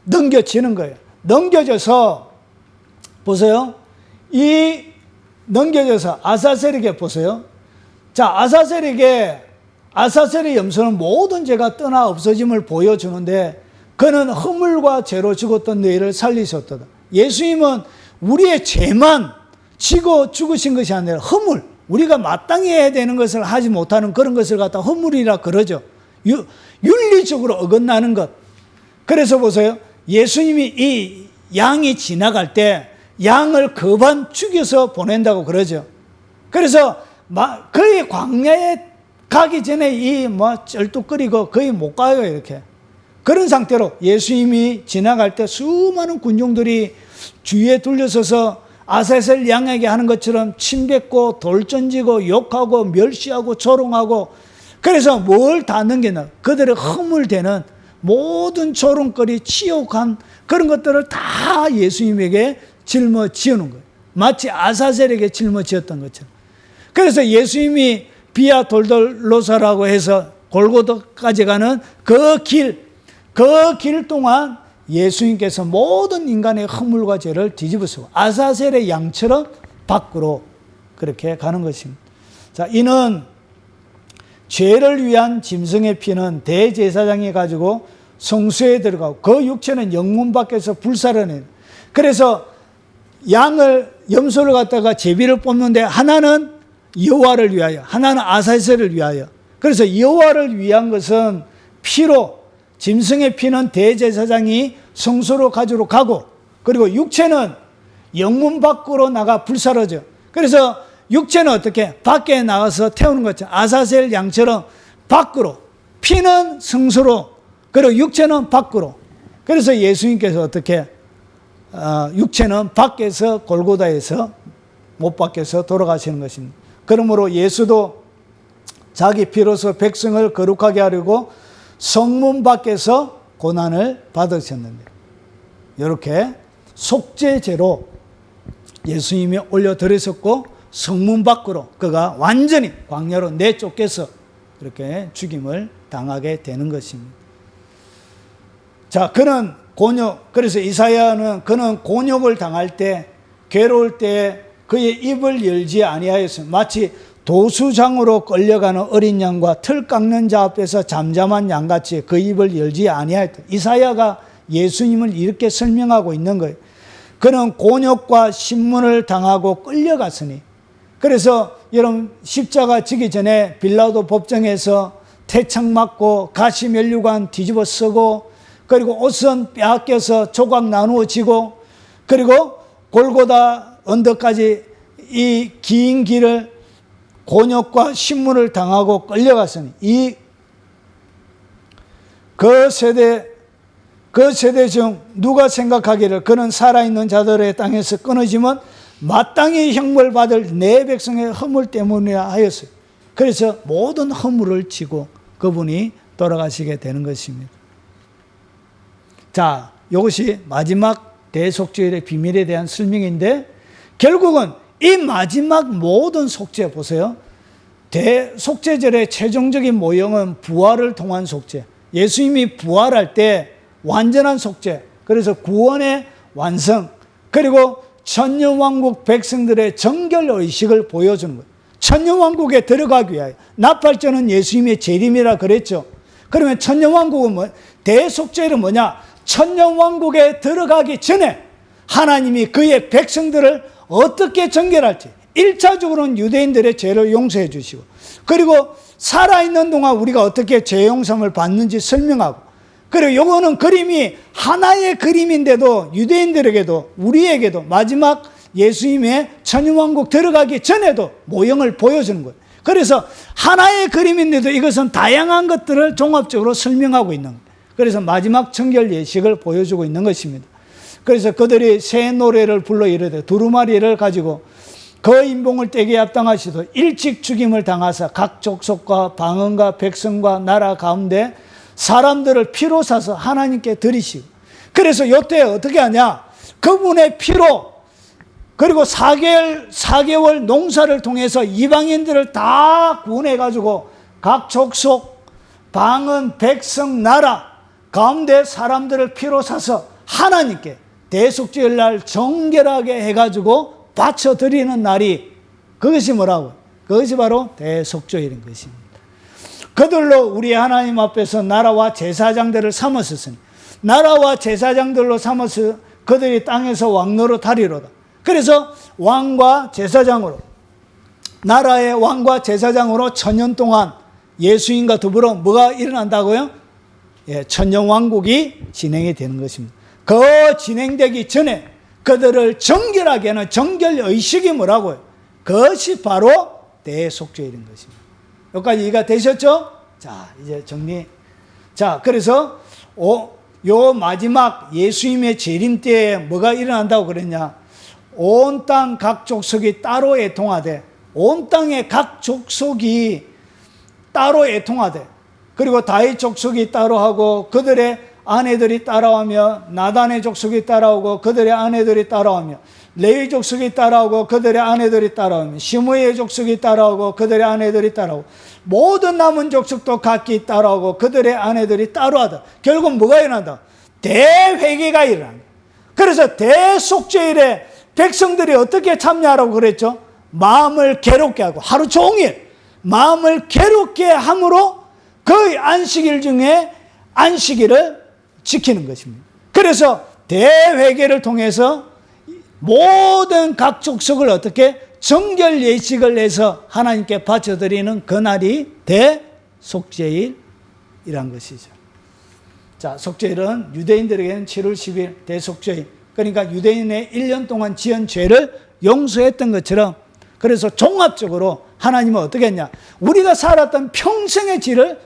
넘겨지는 거예요. 넘겨져서, 보세요. 넘겨져서 아사셀에게 보세요. 자, 아사셀의 염소는 모든 죄가 떠나 없어짐을 보여주는데, 그는 허물과 죄로 죽었던 너희를 살리셨도다. 예수님은 우리의 죄만 지고 죽으신 것이 아니라 허물, 우리가 마땅히 해야 되는 것을 하지 못하는 그런 것을 갖다 허물이라 그러죠. 윤리적으로 어긋나는 것. 그래서 보세요. 예수님이 이 양이 지나갈 때 양을 거반 죽여서 보낸다고 그러죠. 그래서 거의 광야에 가기 전에 쩔뚝거리고 거의 못 가요, 이렇게. 그런 상태로 예수님이 지나갈 때 수많은 군중들이 주위에 둘러서서 아사셀 양에게 하는 것처럼 침뱉고 돌 던지고 욕하고 멸시하고 조롱하고, 그래서 뭘 다 넘겨놔. 그들의 허물되는 모든 조롱거리, 치욕한 그런 것들을 다 예수님에게 짊어지는 거예요. 마치 아사셀에게 짊어지었던 것처럼. 그래서 예수님이 비아 돌돌로사라고 해서 골고다까지 가는 그 길 동안 예수님께서 모든 인간의 허물과 죄를 뒤집으시고 아사셀의 양처럼 밖으로 그렇게 가는 것입니다. 자, 이는 죄를 위한 짐승의 피는 대제사장이 가지고 성소에 들어가고 그 육체는 영문 밖에서 불살라내는. 그래서 염소를 갖다가 제비를 뽑는데 하나는 여호와를 위하여, 하나는 아사셀을 위하여. 그래서 여호와를 위한 것은 피로, 짐승의 피는 대제사장이 성소로 가지러 가고, 그리고 육체는 영문 밖으로 나가 불사르죠. 그래서 육체는 어떻게? 밖에 나가서 태우는 거죠. 아사셀 양처럼 밖으로, 피는 성소로, 그리고 육체는 밖으로. 그래서 예수님께서 어떻게? 육체는 밖에서 골고다에서 못 밖에서 돌아가시는 것입니다. 그러므로 예수도 자기 피로서 백성을 거룩하게 하려고 성문 밖에서 고난을 받으셨는데, 이렇게 속죄제로 예수님이 올려드렸었고, 성문 밖으로 그가 완전히 광야로 내쫓겨서 이렇게 죽임을 당하게 되는 것입니다. 자, 그는 곤욕, 그래서 이사야는 그는 곤욕을 당할 때, 괴로울 때 그의 입을 열지 아니하였습니다. 마치 도수장으로 끌려가는 어린 양과 틀 깎는 자 앞에서 잠잠한 양같이 그 입을 열지 아니하였다. 이사야가 예수님을 이렇게 설명하고 있는 거예요. 그는 곤욕과 신문을 당하고 끌려갔으니. 그래서 여러분 십자가 지기 전에 빌라도 법정에서 태창 맞고 가시 면류관 뒤집어 쓰고, 그리고 옷은 빼앗겨서 조각 나누어지고, 그리고 골고다 언덕까지 이 긴 길을 곤욕과 신문을 당하고 끌려갔으니 그 세대 중 누가 생각하기를 그는 살아있는 자들의 땅에서 끊어지면 마땅히 형벌 받을 내 백성의 허물 때문이라 하였어요. 그래서 모든 허물을 지고 그분이 돌아가시게 되는 것입니다. 자, 이것이 마지막 대속죄의 비밀에 대한 설명인데, 결국은 이 마지막 모든 속죄 보세요. 대속죄절의 최종적인 모형은 부활을 통한 속죄. 예수님이 부활할 때 완전한 속죄, 그래서 구원의 완성, 그리고 천년왕국 백성들의 정결의식을 보여주는 거예요. 천년왕국에 들어가기 위하여. 나팔절은 예수님의 재림이라 그랬죠. 그러면 천년왕국은 뭐? 대속죄는 뭐냐? 천년왕국에 들어가기 전에 하나님이 그의 백성들을 어떻게 정결할지, 1차적으로는 유대인들의 죄를 용서해 주시고, 그리고 살아있는 동안 우리가 어떻게 죄 용서를 받는지 설명하고, 그리고 요거는 그림이 하나의 그림인데도 유대인들에게도 우리에게도 마지막 예수님의 천년왕국 들어가기 전에도 모형을 보여주는 거예요. 그래서 하나의 그림인데도 이것은 다양한 것들을 종합적으로 설명하고 있는 거예요. 그래서 마지막 정결 예식을 보여주고 있는 것입니다. 그래서 그들이 새 노래를 불러 이르되 두루마리를 가지고 그 인봉을 떼게 합당하시도 일찍 죽임을 당하사 각 족속과 방언과 백성과 나라 가운데 사람들을 피로 사서 하나님께 드리시고, 그래서 요때 어떻게 하냐? 그분의 피로, 그리고 4개월 농사를 통해서 이방인들을 다 구원해가지고 각 족속, 방언, 백성, 나라 가운데 사람들을 피로 사서 하나님께 대속죄의 날 정결하게 해가지고 바쳐드리는 날이, 그것이 뭐라고? 그것이 바로 대속죄일인 것입니다. 그들로 우리 하나님 앞에서 나라와 제사장들을 삼았으니 나라와 제사장들로 삼아서 그들이 땅에서 왕노릇 하리로다. 그래서 왕과 제사장으로, 나라의 왕과 제사장으로 천년 동안 예수님과 더불어 뭐가 일어난다고요? 예, 천년왕국이 진행이 되는 것입니다. 그 진행되기 전에 그들을 정결하게 하는 정결의식이 뭐라고요? 그것이 바로 대속죄일인 것입니다. 여기까지 이해가 되셨죠? 자, 이제 정리. 자, 그래서 요 마지막 예수님의 재림 때에 뭐가 일어난다고 그랬냐? 온 땅 각 족속이 따로 애통하되, 온 땅의 각 족속이 따로 애통하되, 그리고 다윗 족속이 따로 하고 그들의 아내들이 따라오며 나단의 족속이 따라오고 그들의 아내들이 따라오며 레위 족속이 따라오고 그들의 아내들이 따라오며 시므이의 족속이 따라오고 그들의 아내들이 따라오고 모든 남은 족속도 각기 따라오고 그들의 아내들이 따라하다. 결국 뭐가 일어난다? 대회개가 일어난다. 그래서 대속죄일에 백성들이 어떻게 참여하라고 그랬죠? 마음을 괴롭게 하고 하루 종일 마음을 괴롭게 함으로 그 안식일 중에 안식일을 지키는 것입니다. 그래서 대회개를 통해서 모든 각 족속을 어떻게 정결 예식을 내서 하나님께 바쳐드리는 그날이 대속죄일이란 것이죠. 자, 속죄일은 유대인들에게는 7월 10일 대속죄일, 그러니까 유대인의 1년 동안 지은 죄를 용서했던 것처럼, 그래서 종합적으로 하나님은 어떻게 했냐? 우리가 살았던 평생의 죄를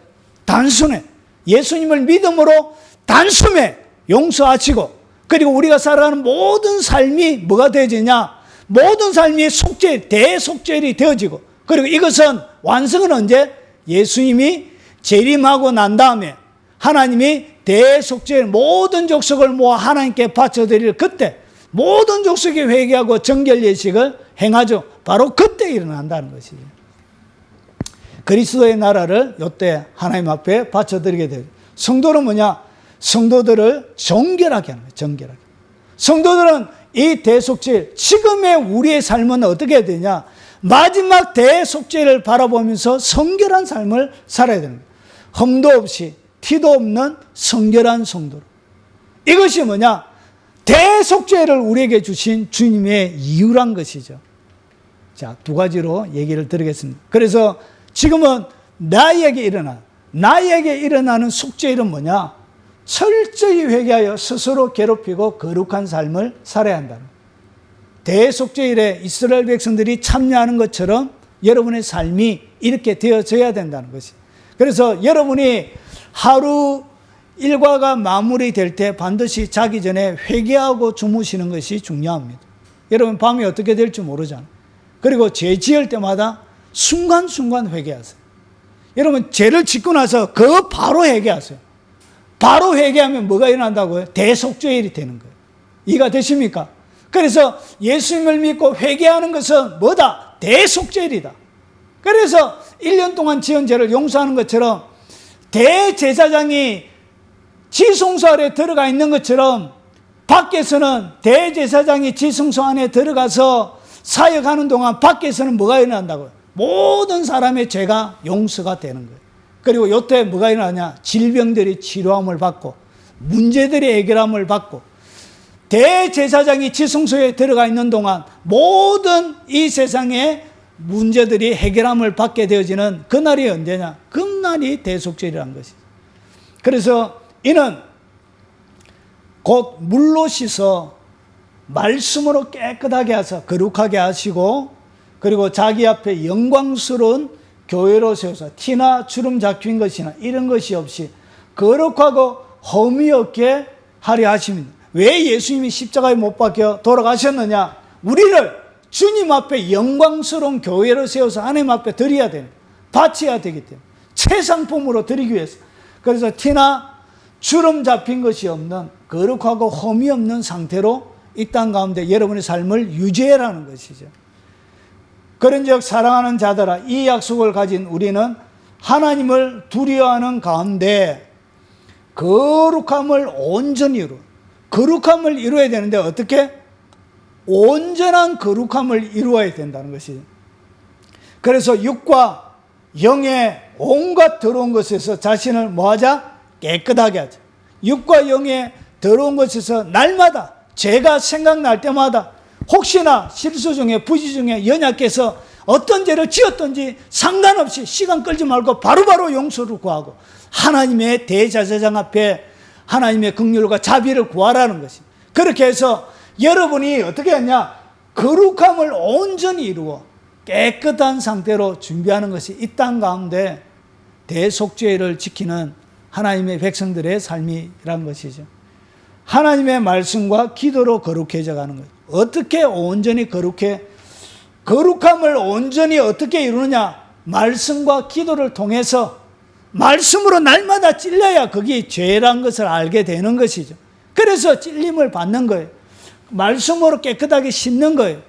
단순해, 예수님을 믿음으로 단숨에 용서하시고, 그리고 우리가 살아가는 모든 삶이 뭐가 되어지냐? 모든 삶이 속죄일, 대속죄일이 되어지고, 그리고 이것은 완성은 언제? 예수님이 재림하고 난 다음에 하나님이 대속죄일 모든 족속을 모아 하나님께 바쳐드릴 그때 모든 족속이 회개하고 정결 예식을 행하죠. 바로 그때 일어난다는 것이죠. 그리스도의 나라를 이때 하나님 앞에 바쳐드리게 되죠. 성도는 뭐냐? 성도들을 정결하게 하는 거예요. 정결하게. 성도들은 이 대속죄일, 지금의 우리의 삶은 어떻게 해야 되냐? 마지막 대속죄를 바라보면서 성결한 삶을 살아야 되는 거예요. 흠도 없이 티도 없는 성결한 성도로. 이것이 뭐냐? 대속죄를 우리에게 주신 주님의 이유란 것이죠. 자, 두 가지로 얘기를 드리겠습니다. 그래서 지금은 나에게 일어나는 속죄일은 뭐냐? 철저히 회개하여 스스로 괴롭히고 거룩한 삶을 살아야 한다는 거예요. 대속죄일에 이스라엘 백성들이 참여하는 것처럼 여러분의 삶이 이렇게 되어져야 된다는 것이. 그래서 여러분이 하루 일과가 마무리될 때 반드시 자기 전에 회개하고 주무시는 것이 중요합니다. 여러분 밤이 어떻게 될지 모르잖아요. 그리고 죄 지을 때마다 순간순간 회개하세요. 여러분 죄를 짓고 나서 그 바로 회개하세요. 바로 회개하면 뭐가 일어난다고요? 대속죄일이 되는 거예요. 이해가 되십니까? 그래서 예수님을 믿고 회개하는 것은 뭐다? 대속죄일이다. 그래서 1년 동안 지은 죄를 용서하는 것처럼 대제사장이 지성소 안에 들어가 있는 것처럼 밖에서는 대제사장이 지성소 안에 들어가서 사역하는 동안 밖에서는 뭐가 일어난다고요? 모든 사람의 죄가 용서가 되는 거예요. 그리고 이때 뭐가 일어나냐? 질병들이 치료함을 받고 문제들이 해결함을 받고 대제사장이 지성소에 들어가 있는 동안 모든 이 세상의 문제들이 해결함을 받게 되어지는 그날이 언제냐? 그날이 대속죄일이라는 것이죠. 그래서 이는 곧 물로 씻어 말씀으로 깨끗하게 하사 거룩하게 하시고, 그리고 자기 앞에 영광스러운 교회로 세워서 티나 주름 잡힌 것이나 이런 것이 없이 거룩하고 흠이 없게 하려 하십니다. 왜 예수님이 십자가에 못 박혀 돌아가셨느냐? 우리를 주님 앞에 영광스러운 교회로 세워서 하나님 앞에 드려야 되는, 바쳐야 되기 때문에 최상품으로 드리기 위해서. 그래서 티나 주름 잡힌 것이 없는 거룩하고 흠이 없는 상태로 이 땅 가운데 여러분의 삶을 유지해라는 것이죠. 그런즉 사랑하는 자들아, 이 약속을 가진 우리는 하나님을 두려워하는 가운데 거룩함을 온전히 거룩함을 이루어야 되는데 어떻게? 온전한 거룩함을 이루어야 된다는 것이죠. 그래서 육과 영의 온갖 더러운 것에서 자신을 뭐하자? 깨끗하게 하자. 육과 영의 더러운 것에서 날마다 죄가 생각날 때마다 혹시나 실수 중에 부지 중에 연약해서 어떤 죄를 지었든지 상관없이 시간 끌지 말고 바로바로 용서를 구하고 하나님의 대제사장 앞에 하나님의 긍휼과 자비를 구하라는 것입니다. 그렇게 해서 여러분이 어떻게 했냐? 거룩함을 온전히 이루어 깨끗한 상태로 준비하는 것이 이 땅 가운데 대속죄를 지키는 하나님의 백성들의 삶이란 것이죠. 하나님의 말씀과 기도로 거룩해져 가는 거예요. 어떻게 온전히 거룩함을 온전히 어떻게 이루느냐? 말씀과 기도를 통해서 말씀으로 날마다 찔려야 그게 죄란 것을 알게 되는 것이죠. 그래서 찔림을 받는 거예요. 말씀으로 깨끗하게 씻는 거예요.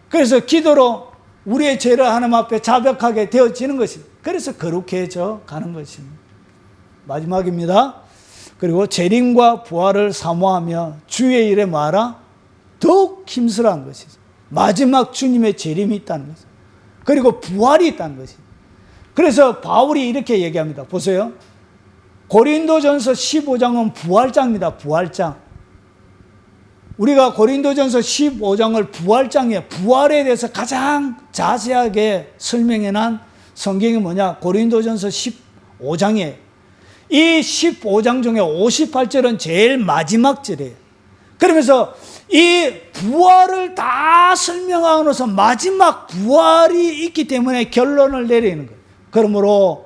그래서 기도로 우리의 죄를 하나님 앞에 자백하게 되어지는 것입니다. 그래서 거룩해져 가는 것입니다. 마지막입니다. 그리고 재림과 부활을 사모하며 주의 일에 뭐하라? 더욱 힘쓰라는 것이죠. 마지막 주님의 재림이 있다는 것이죠. 그리고 부활이 있다는 것이죠. 그래서 바울이 이렇게 얘기합니다. 보세요. 고린도전서 15장은 부활장입니다. 부활장. 우리가 고린도전서 15장을 부활장에 부활에 대해서 가장 자세하게 설명해 난 성경이 뭐냐? 고린도전서 15장이에요. 이 15장 중에 58절은 제일 마지막 절이에요. 그러면서 이 부활을 다 설명하고서 마지막 부활이 있기 때문에 결론을 내리는 거예요. 그러므로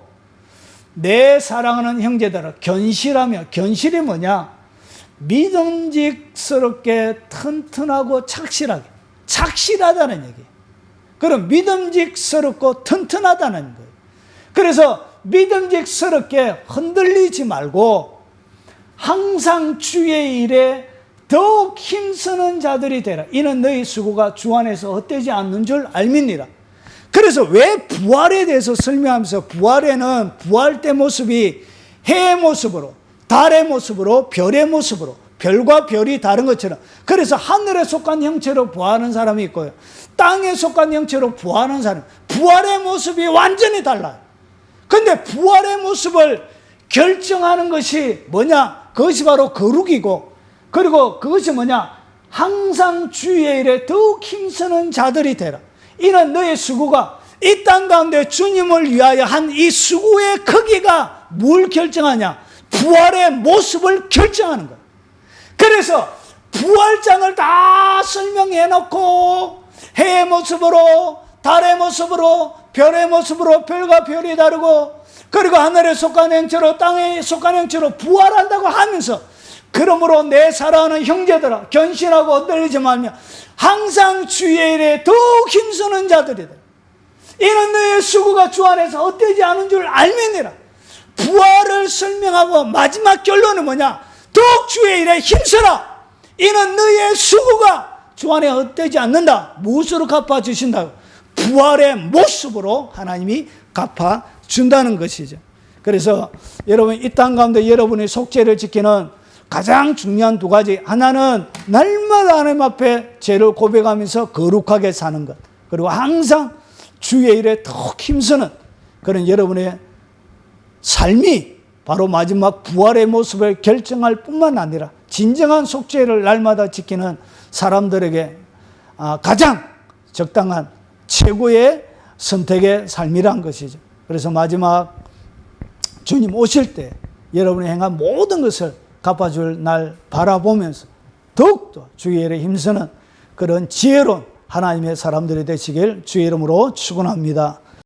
내 사랑하는 형제들아 견실하며, 견실이 뭐냐? 믿음직스럽게 튼튼하고 착실하게, 착실하다는 얘기예요. 그럼 믿음직스럽고 튼튼하다는 거예요. 그래서 믿음직스럽게 흔들리지 말고 항상 주의 일에 더욱 힘쓰는 자들이 되라. 이는 너희 수고가 주 안에서 헛되지 않는 줄 알미니라. 그래서 왜 부활에 대해서 설명하면서 부활에는 부활 때 모습이 해의 모습으로, 달의 모습으로, 별의 모습으로, 별과 별이 다른 것처럼, 그래서 하늘에 속한 형체로 부활하는 사람이 있고요, 땅에 속한 형체로 부활하는 사람, 부활의 모습이 완전히 달라요. 근데 부활의 모습을 결정하는 것이 뭐냐? 그것이 바로 거룩이고, 그리고 그것이 뭐냐? 항상 주의 일에 더욱 힘쓰는 자들이 되라. 이는 너의 수고가 이 땅 가운데 주님을 위하여 한 이 수고의 크기가 뭘 결정하냐? 부활의 모습을 결정하는 거예요. 그래서 부활장을 다 설명해 놓고 해의 모습으로, 달의 모습으로, 별의 모습으로, 별과 별이 다르고, 그리고 하늘에 속한 형체로, 땅에 속한 형체로 부활한다고 하면서, 그러므로 내 사랑하는 형제들아 견신하고 흔들리지 말며 항상 주의 일에 더욱 힘쓰는 자들이다. 이는 너의 수고가 주 안에서 헛되지 않은 줄 알미니라. 부활을 설명하고 마지막 결론은 뭐냐? 더욱 주의 일에 힘써라. 이는 너의 수고가 주 안에 헛되지 않는다. 무엇으로 갚아주신다고? 부활의 모습으로 하나님이 갚아준다는 것이죠. 그래서 여러분 이 땅 가운데 여러분의 속죄를 지키는 가장 중요한 두 가지, 하나는 날마다 하나님 앞에 죄를 고백하면서 거룩하게 사는 것, 그리고 항상 주의 일에 더욱 힘쓰는 그런 여러분의 삶이 바로 마지막 부활의 모습을 결정할 뿐만 아니라 진정한 속죄를 날마다 지키는 사람들에게 가장 적당한 최고의 선택의 삶이란 것이죠. 그래서 마지막 주님 오실 때 여러분이 행한 모든 것을 갚아줄 날 바라보면서 더욱더 주의 일에 힘쓰는 그런 지혜로운 하나님의 사람들이 되시길 주의 이름으로 축원합니다.